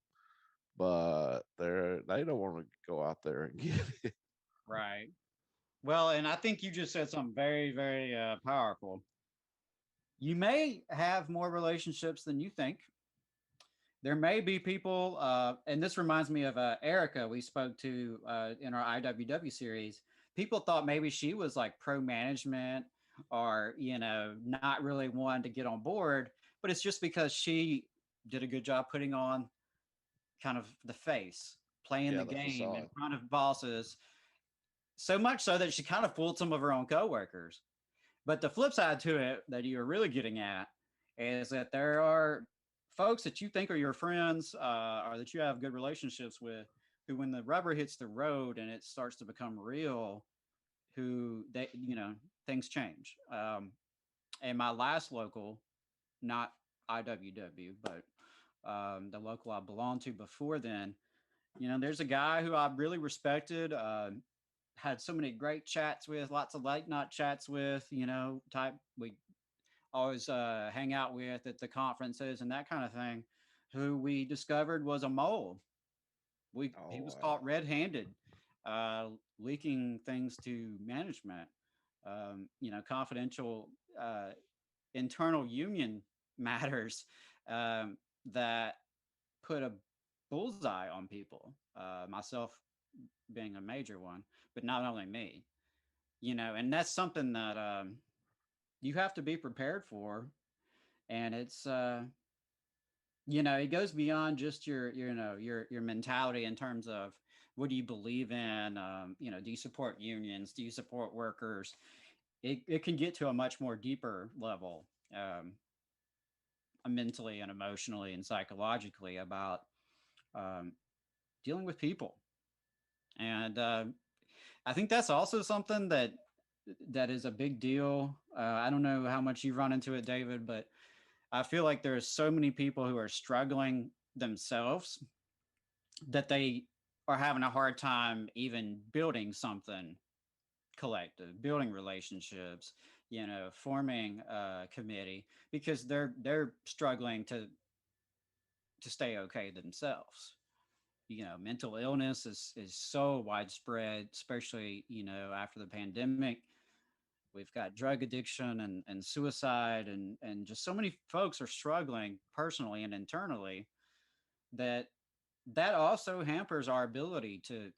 but they don't want to go out there and get it. Right. Well, and I think you just said something very, very powerful. You may have more relationships than you think. There may be people, and this reminds me of Erica we spoke to in our IWW series. People thought maybe she was like pro management or, you know, not really wanting to get on board, but it's just because she did a good job putting on kind of the face, playing the Yeah, the game in facade. front of bosses, so much so that she kind of fooled some of her own coworkers. But the flip side to it that you're really getting at is that there are folks that you think are your friends or that you have good relationships with who, when the rubber hits the road and it starts to become real, who they, you know, things change. And my last local, not IWW, but the local I belonged to before then, you know, there's a guy who I really respected, had so many great chats with, lots of late night chats with, you know, type we always hang out with at the conferences and that kind of thing, who we discovered was a mole. He Oh was wow. caught red-handed, uh, leaking things to management. You know, confidential internal union matters that put a bullseye on people. Myself being a major one, but not only me. You know, and that's something that you have to be prepared for, and it's you know, it goes beyond just your you know your mentality in terms of what do you believe in. You know, do you support unions? Do you support workers? It can get to a much more deeper level, mentally and emotionally and psychologically about um, dealing with people. And I think that's also something that is a big deal. I don't know how much you run into it, David, but I feel like there's so many people who are struggling themselves that they are having a hard time even building something collective, building relationships, you know, forming a committee because they're struggling to stay okay themselves. You know, mental illness is so widespread, especially, you know, after the pandemic. We've got drug addiction and suicide and just so many folks are struggling personally and internally that that also hampers our ability to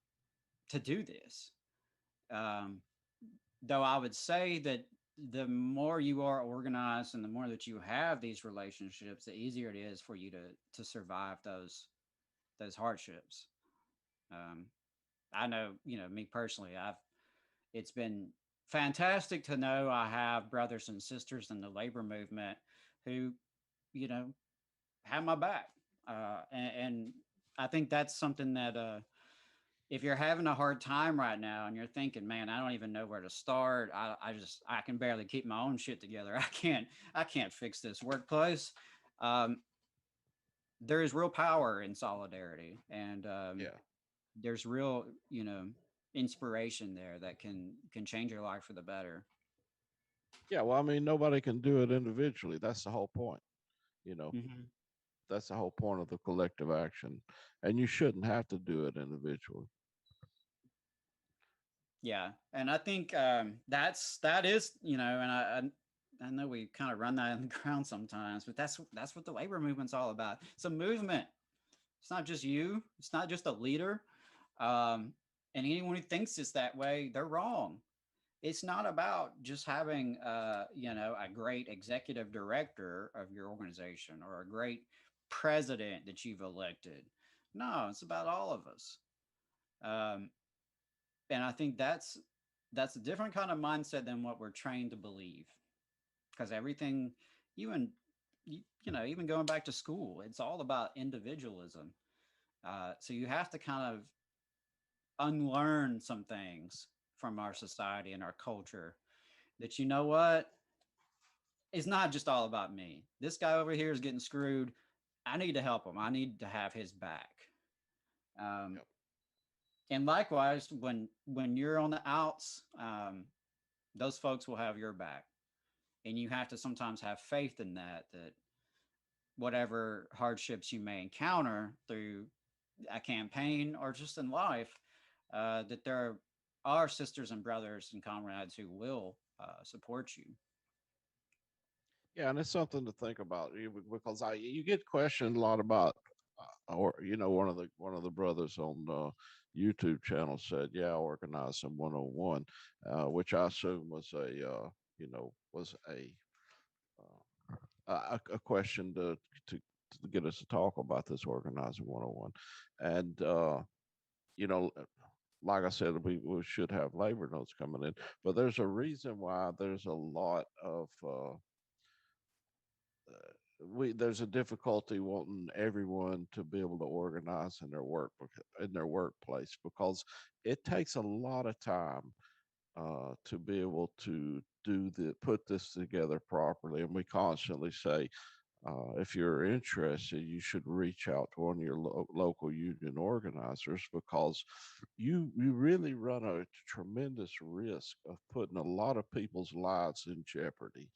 do this. Um, though I would say that the more you are organized and the more that you have these relationships, the easier it is for you to survive those hardships. Um, I know, you know, me personally, I've it's been fantastic to know I have brothers and sisters in the labor movement who, you know, have my back. And I think that's something that if you're having a hard time right now and you're thinking, man, I don't even know where to start. I can barely keep my own shit together. I can't fix this workplace. Um, there is real power in solidarity, and Yeah. there's real, inspiration there that can change your life for the better. Yeah. Well, I mean, nobody can do it individually. That's the whole point. You know, Hmm. that's the whole point of the collective action. And you shouldn't have to do it individually. Yeah, and I think that is, and I know we kind of run that in the ground sometimes, but that's what the labor movement's all about. It's a movement. It's not just you. It's not just a leader. Um, and anyone who thinks it's that way, they're wrong. It's not about just having, a great executive director of your organization or a great president that you've elected. No, it's about all of us. Um, and I think that's a different kind of mindset than what we're trained to believe. Because everything, even even going back to school, it's all about individualism. So you have to kind of unlearn some things from our society and our culture that, what, it's not just all about me. This guy over here is getting screwed. I need to help him. I need to have his back. Um, Yep. and likewise, when you're on the outs, those folks will have your back, and you have to sometimes have faith in that whatever hardships you may encounter through a campaign or just in life, that there are sisters and brothers and comrades who will support you. Yeah, and it's something to think about because I you get questioned a lot about, or one of the brothers on the YouTube channel said, "Yeah, I organized some 101," which I assume was a question to get us to talk about this organizing 101, and you know. Like I said, we should have labor notes coming in, but there's a reason why there's a lot of we there's a difficulty wanting everyone to be able to organize in their in their workplace because it takes a lot of time to be able to put this together properly. And we constantly say, if you're interested, you should reach out to one of your local union organizers because you really run a tremendous risk of putting a lot of people's lives in jeopardy,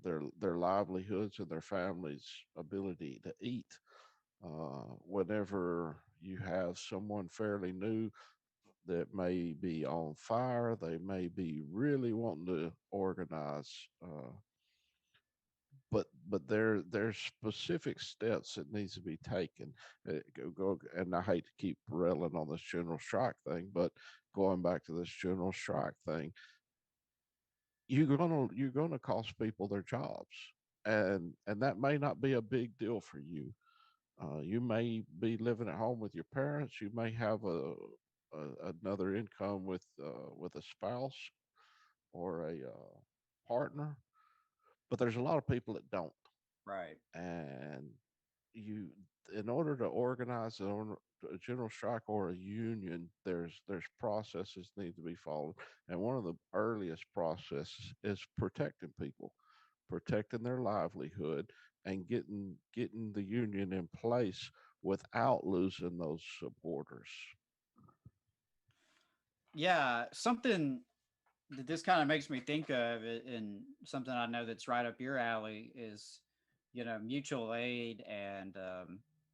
their livelihoods and their families' ability to eat. Whenever you have someone fairly new that may be on fire, they may be really wanting to organize. There's specific steps that needs to be taken. And I hate to keep railing on this general strike thing, but going back to this general strike thing, you're gonna cost people their jobs, and that may not be a big deal for you. You may be living at home with your parents. You may have another income with a spouse or a partner, but there's a lot of people that don't. Right. And you in order to organize a general strike or a union, there's processes need to be followed, and one of the earliest processes is protecting people, protecting their livelihood, and getting the union in place without losing those supporters. Yeah, something that this kind of makes me think of, and something I know that's right up your alley is, mutual aid and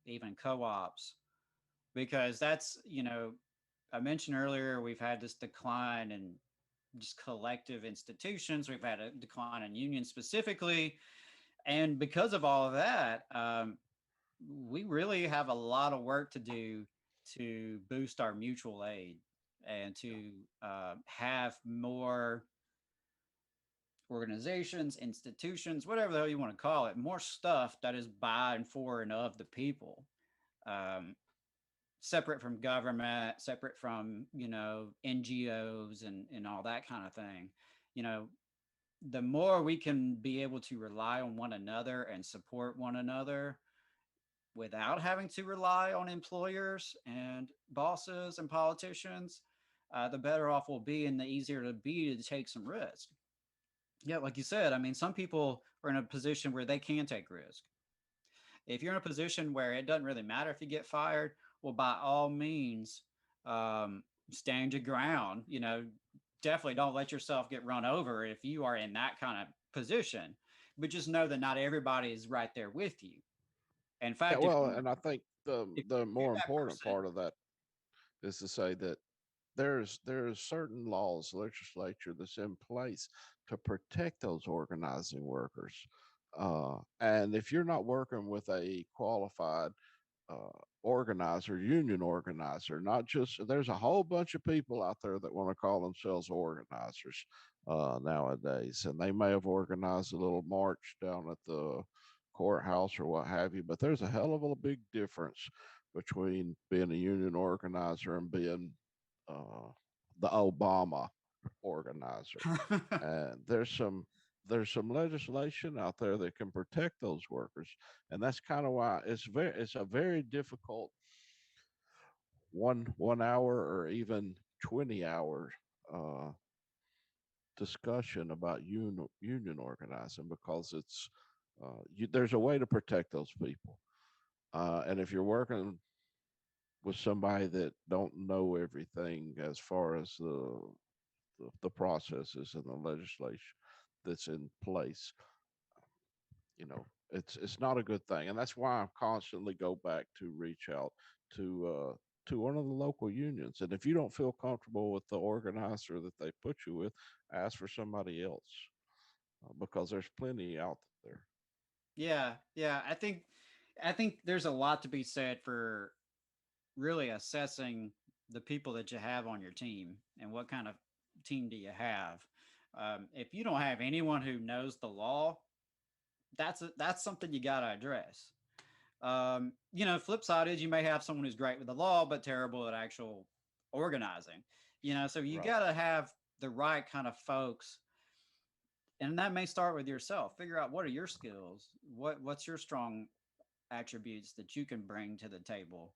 even co-ops, because that's, I mentioned earlier we've had this decline in just collective institutions. We've had a decline in unions specifically, and because of all of that, we really have a lot of work to do to boost our mutual aid and to have more organizations, institutions, whatever the hell you want to call it, more stuff that is by and for and of the people, um, separate from government, separate from, NGOs and all that kind of thing. You know, the more we can be able to rely on one another and support one another, without having to rely on employers and bosses and politicians, the better off we'll be and the easier it'll be to take some risk. Yeah, like you said, I mean, some people are in a position where they can take risk. If you're in a position where it doesn't really matter if you get fired, well, by all means, stand your ground. Definitely don't let yourself get run over if you are in that kind of position. But just know that not everybody is right there with you. In Yeah, fact, well, and I think if the you're more that important person, part of that is to say that there's certain laws, legislature that's in place to protect those organizing workers. And if you're not working with a qualified organizer, union organizer, not just there's a whole bunch of people out there that want to call themselves organizers nowadays, and they may have organized a little march down at the courthouse or what have you, but there's a hell of a big difference between being a union organizer and being uh, the Obama organizer. And there's some legislation out there that can protect those workers, and that's kind of why it's a very difficult 1 hour or even 20 hour uh, discussion about union organizing, because there's a way to protect those people, and if you're working with somebody that don't know everything as far as the processes and the legislation that's in place, it's not a good thing, and that's why I constantly go back to reach out to one of the local unions, and if you don't feel comfortable with the organizer that they put you with, ask for somebody else, because there's plenty out there. yeah, yeah, I think there's a lot to be said for really assessing the people that you have on your team and what kind of team do you have. If you don't have anyone who knows the law, that's something you got to address. Flip side is you may have someone who's great with the law but terrible at actual organizing. So you Right. got to have the right kind of folks, and that may start with yourself. Figure out what are your skills, what's your strong attributes that you can bring to the table.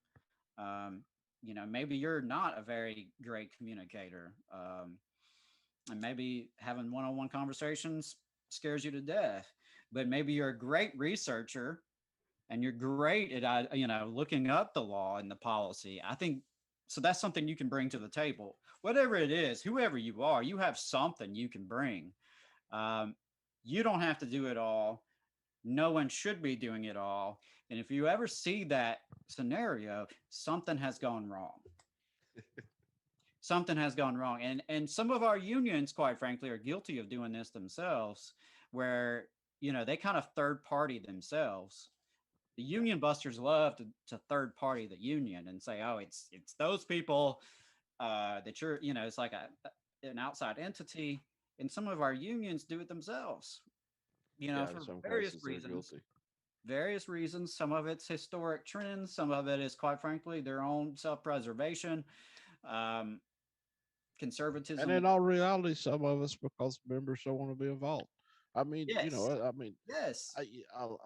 Um, maybe you're not a very great communicator, and maybe having one-on-one conversations scares you to death. But maybe you're a great researcher and you're great at looking up the law and the policy. I think so. That's something you can bring to the table. Whatever it is, whoever you are, you have something you can bring. Um, you don't have to do it all. No one should be doing it all. And if you ever see that scenario, something has gone wrong. Something has gone wrong. And some of our unions, quite frankly, are guilty of doing this themselves, where they kind of third party themselves. The union busters love to third party the union and say, oh, it's those people that it's like an outside entity. And some of our unions do it themselves, Yeah, in for some various cases they're reasons. guilty. Various reasons. Some of it's historic trends. Some of it is, quite frankly, their own self-preservation, um, And conservatism. in all reality, some of us because members don't want to be involved. I mean, Yes, I mean, yes,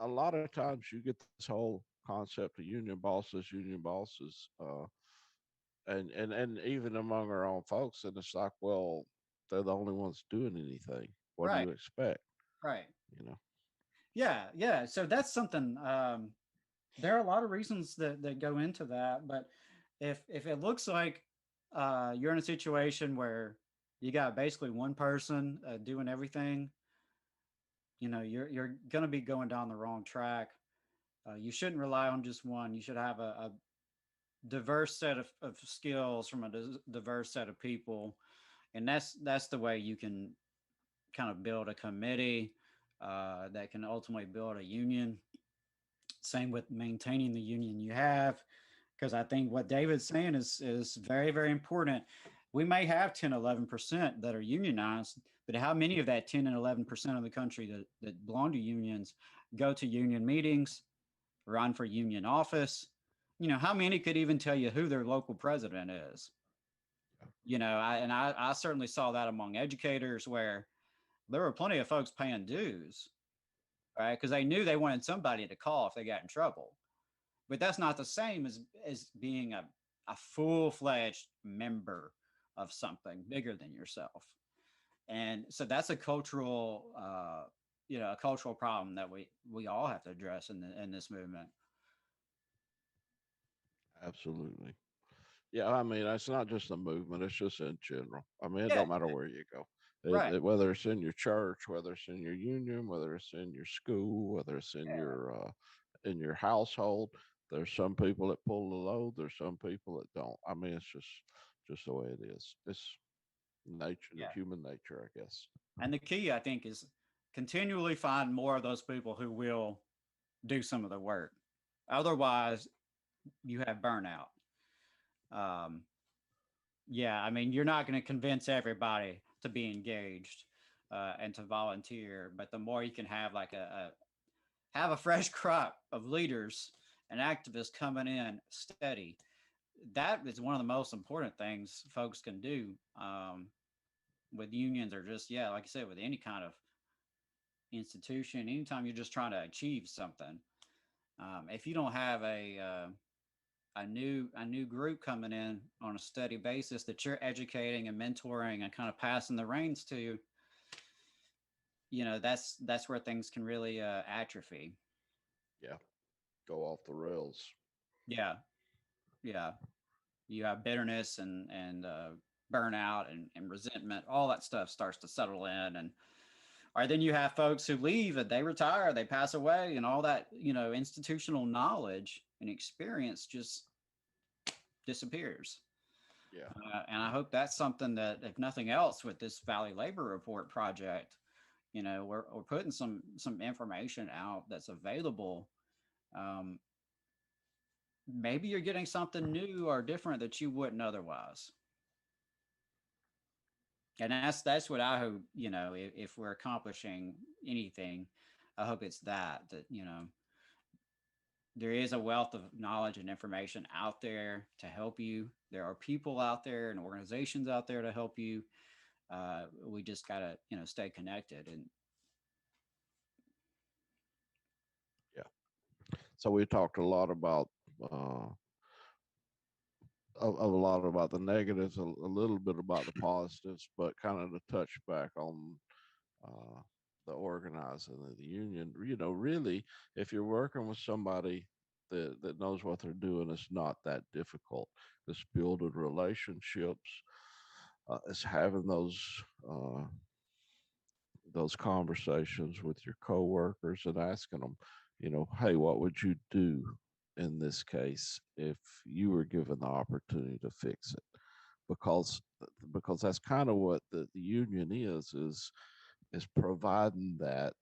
a lot of times you get this whole concept of union bosses, and even among our own folks, and it's like, well, they're the only ones doing anything. What do right, you expect? right. You know, Yeah, yeah. So that's something. There are a lot of reasons that go into that, but if it looks like you're in a situation where you got basically one person doing everything, you're going to be going down the wrong track. You shouldn't rely on just one. You should have a diverse set of skills from a diverse set of people, and that's the way you can kind of build a committee that can ultimately build a union. Same with maintaining the union you have, because I think what David's saying is very, very important. We may have 10, 11% that are unionized, but how many of that 10 and 11% of the country that belong to unions go to union meetings, run for union office? How many could even tell you who their local president is? I certainly saw that among educators, where there were plenty of folks paying dues, right? Because they knew they wanted somebody to call if they got in trouble. but that's not the same as being a full-fledged member of something bigger than yourself. And so that's a cultural a cultural problem that we all have to address in this movement. Absolutely. Yeah, I mean, it's not just a movement, it's just in general. I mean, it Yeah, don't matter where you go. right. Whether it's in your church, whether it's in your union, whether it's in your school, whether it's in your household, there's some people that pull the load, there's some people that don't. I mean, it's just the way it is. It's nature, the Yeah. human nature, I guess. And the key, I think, is continually find more of those people who will do some of the work. Otherwise, you have burnout. Um, yeah, I mean, you're not going to convince everybody to be engaged and to volunteer, but the more you can have like have a fresh crop of leaders and activists coming in steady, that is one of the most important things folks can do with unions or just like I said, with any kind of institution. Anytime you're just trying to achieve something, if you don't have a new group coming in on a steady basis that you're educating and mentoring and kind of passing the reins to, that's where things can really atrophy. Yeah, go off the rails. Yeah, yeah. You have bitterness and burnout and resentment. All that stuff starts to settle in, and or then you have folks who leave and they retire, they pass away, and all that institutional knowledge and experience just disappears. Yeah, And I hope that's something that, if nothing else, with this Valley Labor Report project, we're putting some information out that's available. Um, Maybe you're getting something new or different that you wouldn't otherwise. And that's what I hope. If we're accomplishing anything, I hope it's that there is a wealth of knowledge and information out there to help you. There are people out there and organizations out there to help you. We just gotta stay connected. And yeah. So we talked a lot about uh, a lot about the negatives, a little bit about the positives, but kind of to touch back on uh, the organizing of the union. Really, if you're working with somebody that knows what they're doing, it's not that difficult. It's building relationships. It's having uh, those conversations with your coworkers and asking them, hey, what would you do in this case if you were given the opportunity to fix it? Because that's kind of what the union is providing that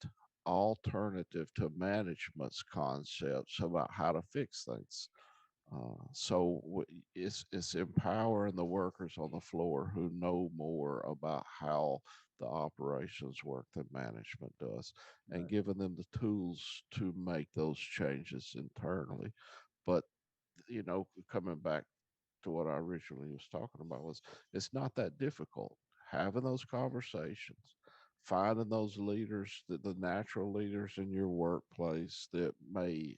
alternative to management's concepts about how to fix things. It's empowering the workers on the floor who know more about how the operations work than management does, and giving them the tools to make those changes internally. But coming back to what I originally was talking about, was it's not that difficult. Having those conversations, finding those leaders, the natural leaders in your workplace that may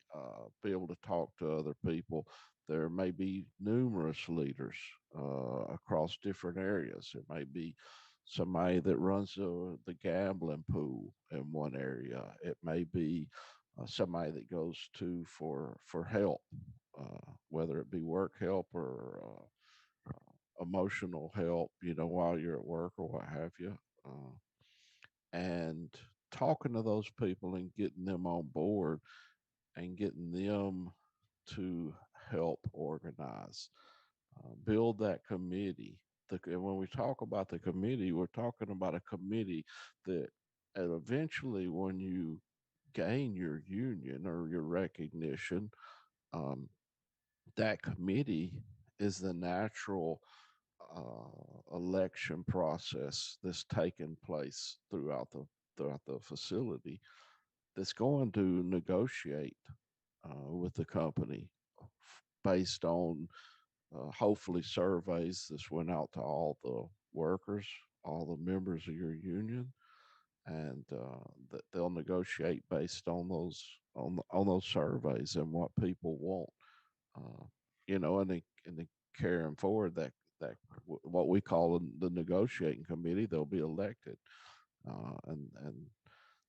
be able to talk to other people. There may be numerous leaders across different areas. There may be somebody that runs the gambling pool in one area. It may be somebody that goes to for help, whether it be work help or emotional help, while you're at work or what have you. And talking to those people and getting them on board and getting them to help organize, build that committee. And when we talk about the committee, we're talking about a committee that, and eventually, when you gain your union or your recognition, um, that committee is the natural election process that's taking place throughout the facility, that's going to negotiate with the company based on hopefully surveys that's went out to all the workers, all the members of your union, and that they'll negotiate based on those on those surveys and what people want. uh, and then carrying forward what we call the negotiating committee. They'll be elected, and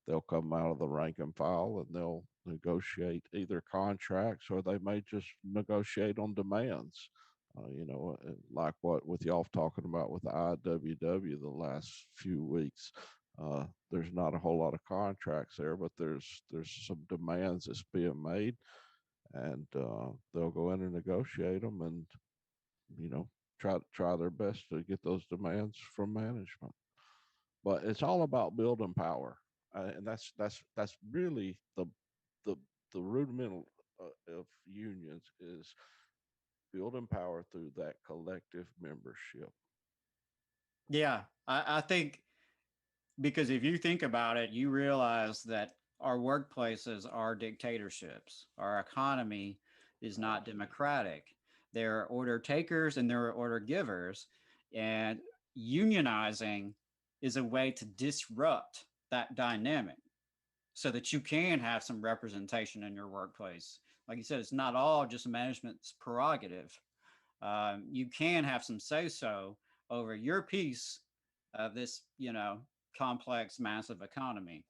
they'll come out of the rank and file, and they'll negotiate either contracts, or they may just negotiate on demands. Like what with y'all talking about with the IWW the last few weeks. There's not a whole lot of contracts there, but there's some demands that's being made, and they'll go in and negotiate them, and you know try their best to get those demands from management. But it's all about building power, and that's really the the rudimental of unions is building power through that collective membership. Yeah, I think because if you think about it, you realize that our workplaces are dictatorships. Our economy is not democratic. There are order takers and there are order givers. And unionizing is a way to disrupt that dynamic so that you can have some representation in your workplace. Like you said, it's not all just management's prerogative. You can have some say so over your piece of this, complex, massive economy.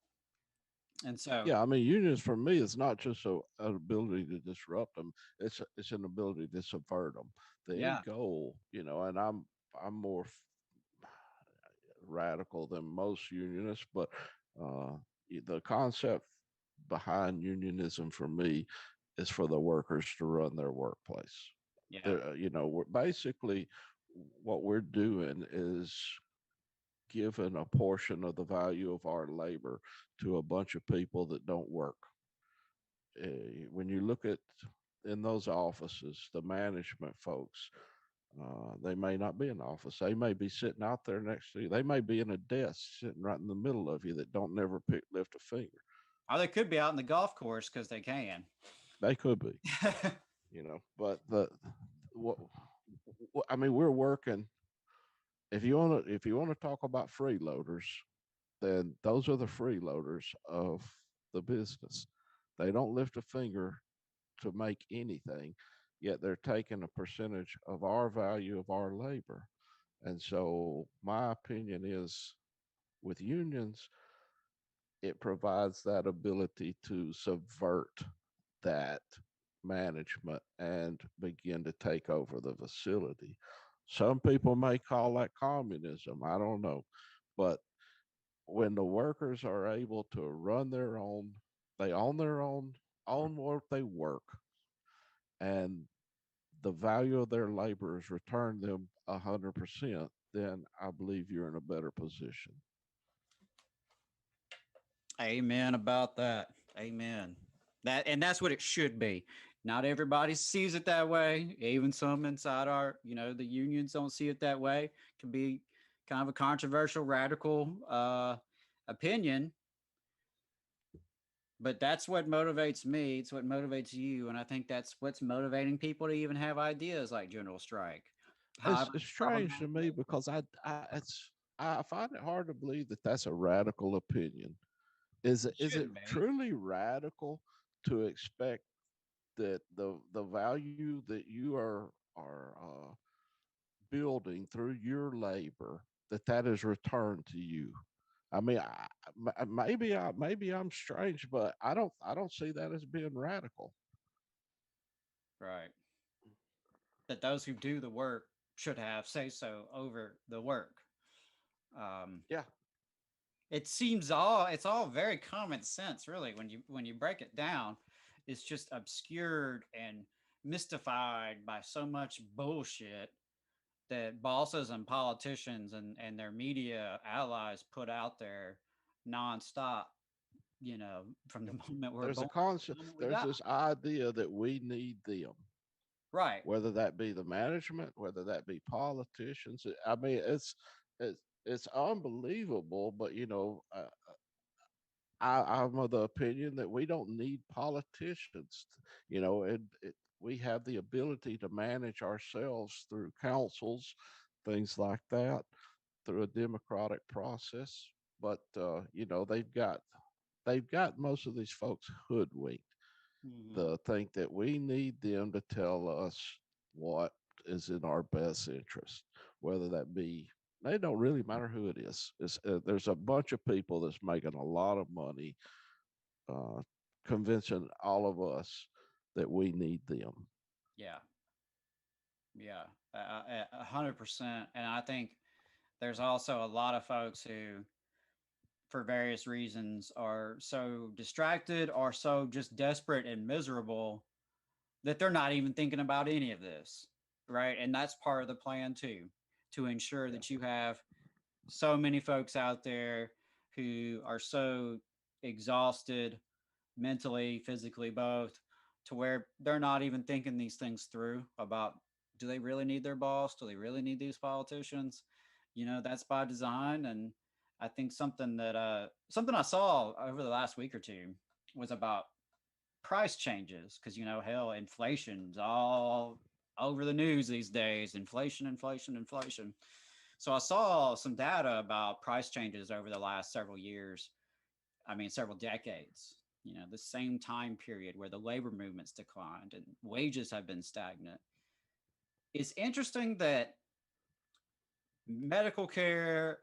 And so, Yeah, I mean, unions for me is not just an ability to disrupt them; it's an ability to subvert them. The yeah, end goal, and I'm more radical than most unionists, but uh, the concept behind unionism for me is for the workers to run their workplace. yeah, We're basically what we're doing is giving a portion of the value of our labor to a bunch of people that don't work. When you look at in those offices, the management folks, they may not be in the office. They may be sitting out there next to you. They may be in a desk sitting right in the middle of you that don't never lift a finger. or they could be out in the golf course because they can. They could be, but what, I mean, we're working. If you want to talk about freeloaders, then those are the freeloaders of the business. They don't lift a finger to make anything, yet they're taking a percentage of our value of our labor. And so, my opinion is with unions, it provides that ability to subvert that management and begin to take over the facility. Some people may call that communism. I don't know. But when the workers are able to run their own, they own their own what they work, and the value of their labor is returned them 100%, then I believe you're in a better position. Amen about that. Amen. That's what it should be. Not everybody sees it that way. Even some inside the unions don't see it that way. It can be kind of a controversial, radical opinion, but that's what motivates me. It's what motivates you, and I think that's what's motivating people to even have ideas like general strike. It's, However, it's strange problematic to it me is. because I find it hard to believe that that's a radical opinion. Is it Shouldn't be. truly radical to expect that the value that you are building through your labor, that is returned to you? I mean, maybe I'm strange, but I don't see that as being radical. Right. That those who do the work should have say so over the work. Um, Yeah, it's all very common sense, really, when you break it down. It's just obscured and mystified by so much bullshit that bosses and politicians and their media allies put out there nonstop, from the moment we're there's a born to concept. the moment we There's die. this idea that we need them, Right. whether that be the management, whether that be politicians. I mean, it's unbelievable, but I'm of the opinion that we don't need politicians. We have the ability to manage ourselves through councils, things like that, through a democratic process. But they've got most of these folks hoodwinked. Hmm. to think that we need them to tell us what is in our best interest, whether that be, they don't really matter who it is. There's a bunch of people that's making a lot of money, uh, convincing all of us that we need them. Yeah, yeah, 100%. And I think there's also a lot of folks who, for various reasons, are so distracted or so just desperate and miserable that they're not even thinking about any of this, right? And that's part of the plan too, to ensure Yeah. that you have so many folks out there who are so exhausted mentally, physically, both, to where they're not even thinking these things through about, do they really need their boss? Do they really need these politicians? That's by design. And I think something I saw over the last week or two was about price changes, because hell, inflation's all over the news these days. Inflation, inflation, inflation. So I saw some data about price changes over the last several years. I mean, several decades. The same time period where the labor movement's declined and wages have been stagnant. It's interesting that medical care,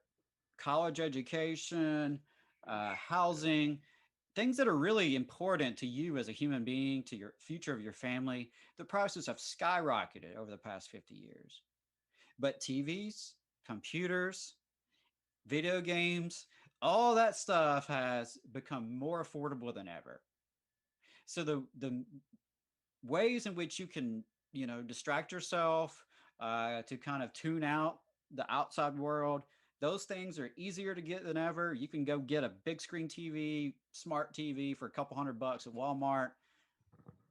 college education, housing, things that are really important to you as a human being, to your future of your family, the prices have skyrocketed over the past 50 years. But TVs, computers, video games, all that stuff has become more affordable than ever. So the ways in which you can, distract yourself, to kind of tune out the outside world, those things are easier to get than ever. You can go get a big screen TV, smart TV for a couple $100 at Walmart,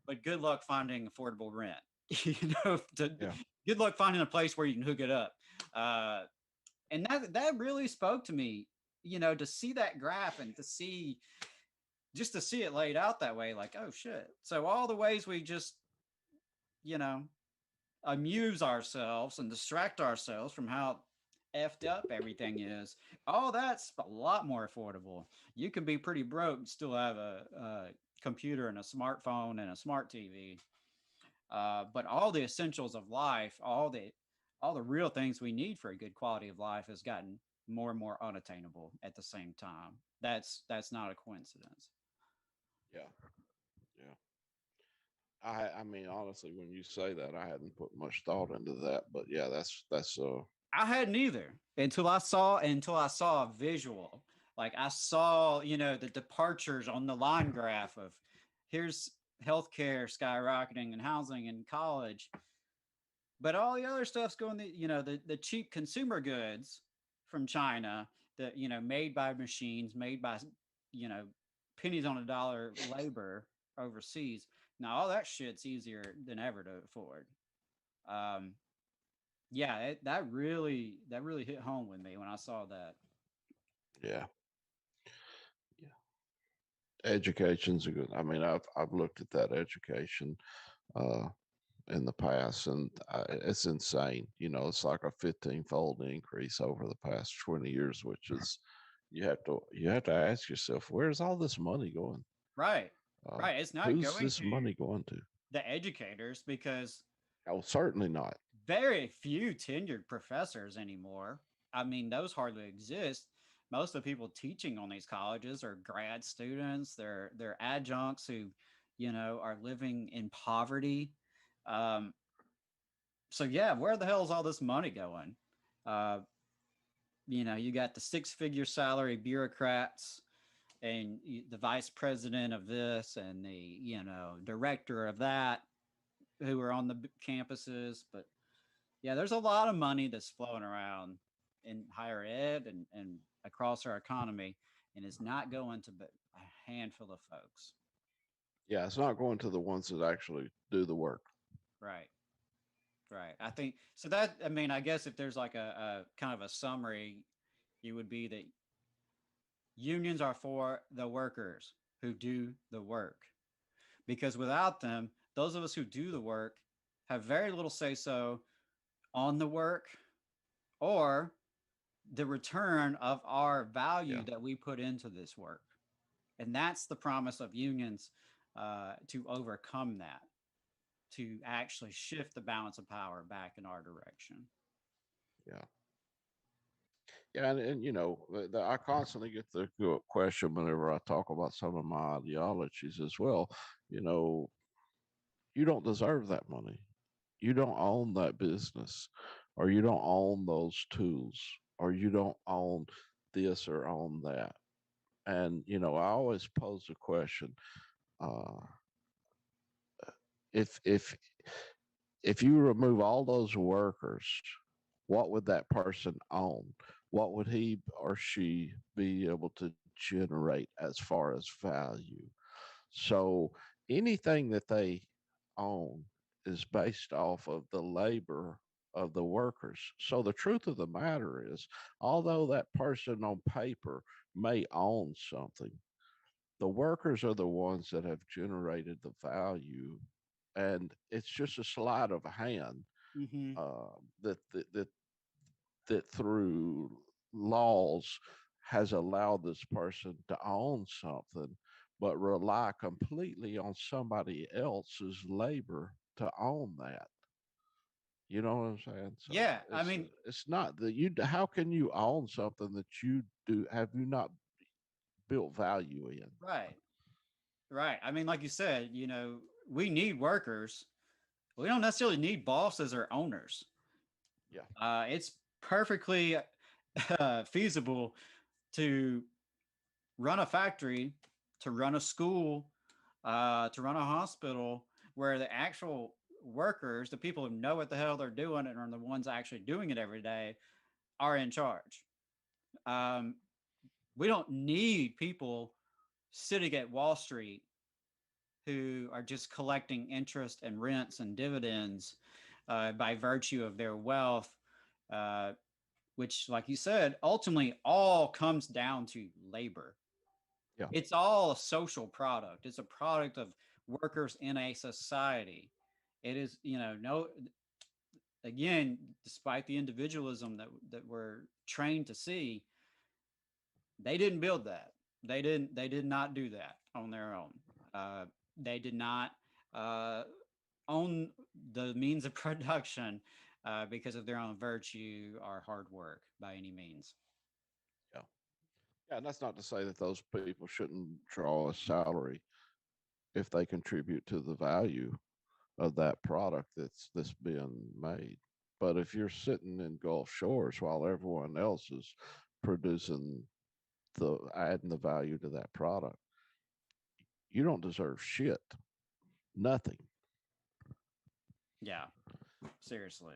but good luck finding affordable rent. Yeah. Good luck finding a place where you can hook it up. Uh, and that really spoke to me, to see that graph and to see it laid out that way, like, oh shit. So all the ways we just, you know, amuse ourselves and distract ourselves from how effed up everything is, all that's a lot more affordable. You can be pretty broke and still have a computer and a smartphone and a smart TV. But all the essentials of life, all the real things we need for a good quality of life, has gotten more and more unattainable at the same time. That's not a coincidence. Yeah. Yeah. I mean, honestly, when you say that, I hadn't put much thought into that, but yeah, that's I hadn't either until I saw a visual. Like I saw, the departures on the line graph of, here's healthcare skyrocketing and housing and college, but all the other stuff's going, the cheap consumer goods from China that, made by machines, made by, you know, pennies on a dollar labor overseas. Now all that shit's easier than ever to afford. Um, yeah, that really hit home with me when I saw that. yeah. Yeah. Education's a good. I mean, I've looked at that education uh in the past, and it's insane. It's like a 15-fold increase over the past 20 years, which is, you have to ask yourself, where's all this money going? Right. Uh, Right. It's not who's going this to money going to? the educators, because Oh, certainly not. very few tenured professors anymore. I mean, those hardly exist. Most of the people teaching on these colleges are grad students. They're adjuncts who, are living in poverty. Um, so yeah, where the hell is all this money going? Uh, you got the six-figure salary bureaucrats and the vice president of this and the, director of that, who are on the campuses. But yeah, there's a lot of money that's flowing around in higher ed and across our economy, and it's not going to but a handful of folks. Yeah, it's not going to the ones that actually do the work. Right. Right. I think so. I mean, I guess if there's like a kind of a summary, it would be that unions are for the workers who do the work, because without them, those of us who do the work have very little say so on the work, or the return of our Yeah. value that we put into this work. And that's the promise of unions. to overcome that, to actually shift the balance of power back in our direction. Yeah. Yeah, and I constantly get the question whenever I talk about some of my ideologies as well. You know, you don't deserve that money. You don't own that business, or you don't own those tools, or you don't own this or own that. And I always pose the question: uh, if if if you remove all those workers, what would that person own? What would he or she be able to generate as far as value? So anything that they own is based off of the labor of the workers. So the truth of the matter is, although that person on paper may own something, the workers are the ones that have generated the value, and it's just a sleight of hand Mm-hmm. that through laws has allowed this person to own something, but rely completely on somebody else's labor to own that. You know what I'm saying? So Yeah, I mean, it's not that you. How can you own something that you do have you not built value in? right, right. I mean, like you said, we need workers. We don't necessarily need bosses or owners. Yeah, It's perfectly feasible to run a factory, to run a school, to run a hospital, where the actual workers, the people who know what the hell they're doing and are the ones actually doing it every day, are in charge. Um, we don't need people sitting at Wall Street who are just collecting interest and rents and dividends by virtue of their wealth, uh, which, like you said, ultimately all comes down to labor. yeah. It's all a social product. It's a product of workers in a society. It is, no, again, despite the individualism that we're trained to see, they didn't build that. They did not do that on their own. They did not uh, own the means of production because of their own virtue or hard work by any means. Yeah. Yeah, and that's not to say that those people shouldn't draw a salary if they contribute to the value of that product that's being made. But if you're sitting in Gulf Shores while everyone else is producing the adding the value to that product, you don't deserve shit. Nothing. Yeah, seriously.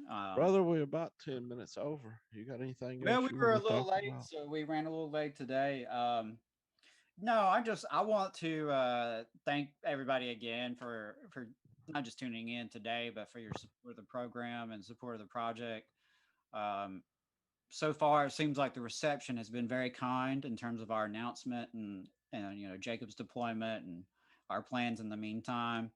Um, Brother, we're about 10 minutes over. You got anything else well, we you were want a to talk little late, about? so we ran a little late today. No, I want to thank everybody again for not just tuning in today, but for your support of the program and support of the project. Um, so far, it seems like the reception has been very kind in terms of our announcement and Jacob's deployment and our plans in the meantime.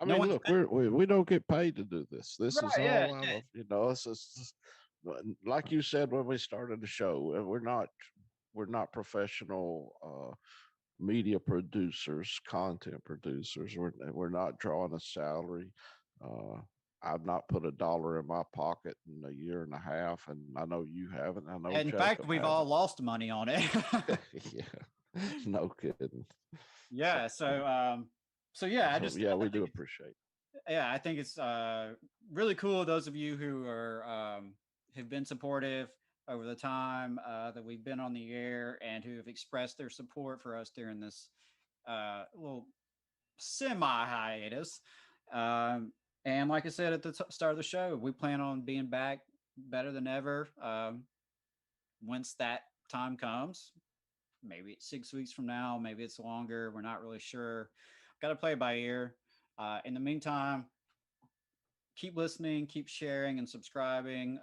I No mean, one's look, we don't get paid to do this. This is right. Yeah, all out of, it's just, like you said when we started the show, we're not professional media producers, content producers. We're not drawing a salary. Uh, I've not put $1 in my pocket in a year and a half, and I know you haven't. I know in fact, Jacob we've all hasn't. lost money on it. Yeah, no kidding. So, Yeah. So yeah, yeah, I we do think appreciate. yeah, I think it's really cool. Those of you who are have been supportive over the time that we've been on the air and who have expressed their support for us during this little semi hiatus. Um, and like I said at the start of the show, we plan on being back better than ever once that time comes. Maybe it's 6 weeks from now, maybe it's longer. We're not really sure. Got to play by ear. In the meantime, keep listening, keep sharing and subscribing.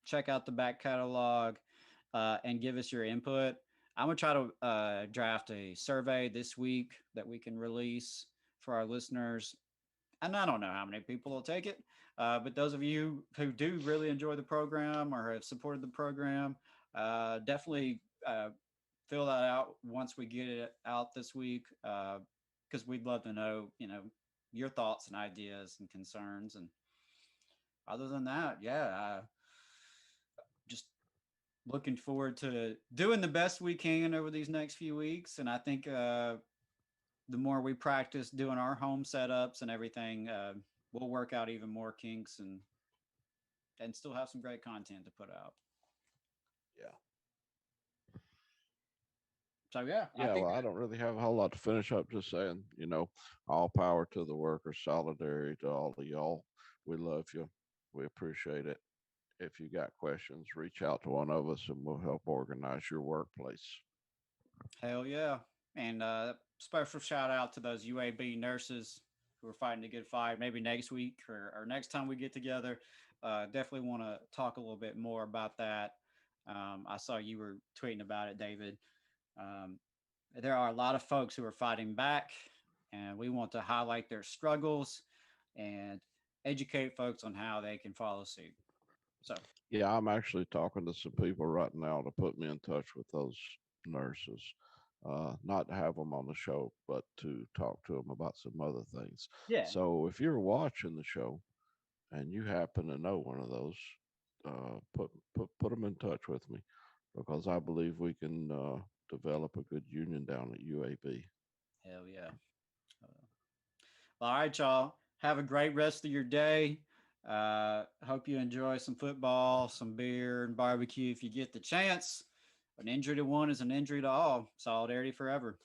Check out the back catalog and give us your input. I'm gonna try to draft a survey this week that we can release for our listeners. And I don't know how many people will take it, but those of you who do really enjoy the program or have supported the program, definitely fill that out once we get it out this week, because we'd love to know, your thoughts and ideas and concerns. And other than that, yeah, just looking forward to doing the best we can over these next few weeks. And I think the more we practice doing our home setups and everything, we'll work out even more kinks and still have some great content to put out. Yeah. So yeah, Yeah, well, I don't really have a whole lot to finish up. Just saying, all power to the workers, solidarity to all of y'all. We love you. We appreciate it. If you got questions, reach out to one of us and we'll help organize your workplace. Hell yeah. And special shout out to those UAB nurses who are fighting a good fight. Maybe next week or next time we get together, definitely want to talk a little bit more about that. I saw you were tweeting about it, David. Um, there are a lot of folks who are fighting back, and we want to highlight their struggles and educate folks on how they can follow suit. So, yeah, I'm actually talking to some people right now to put me in touch with those nurses. Not to have them on the show, but to talk to them about some other things. yeah, So if you're watching the show and you happen to know one of those, put them in touch with me because I believe we can develop a good union down at UAB. hell yeah. All right, y'all. Have a great rest of your day. Hope you enjoy some football, some beer, and barbecue if you get the chance. An injury to one is an injury to all. Solidarity forever.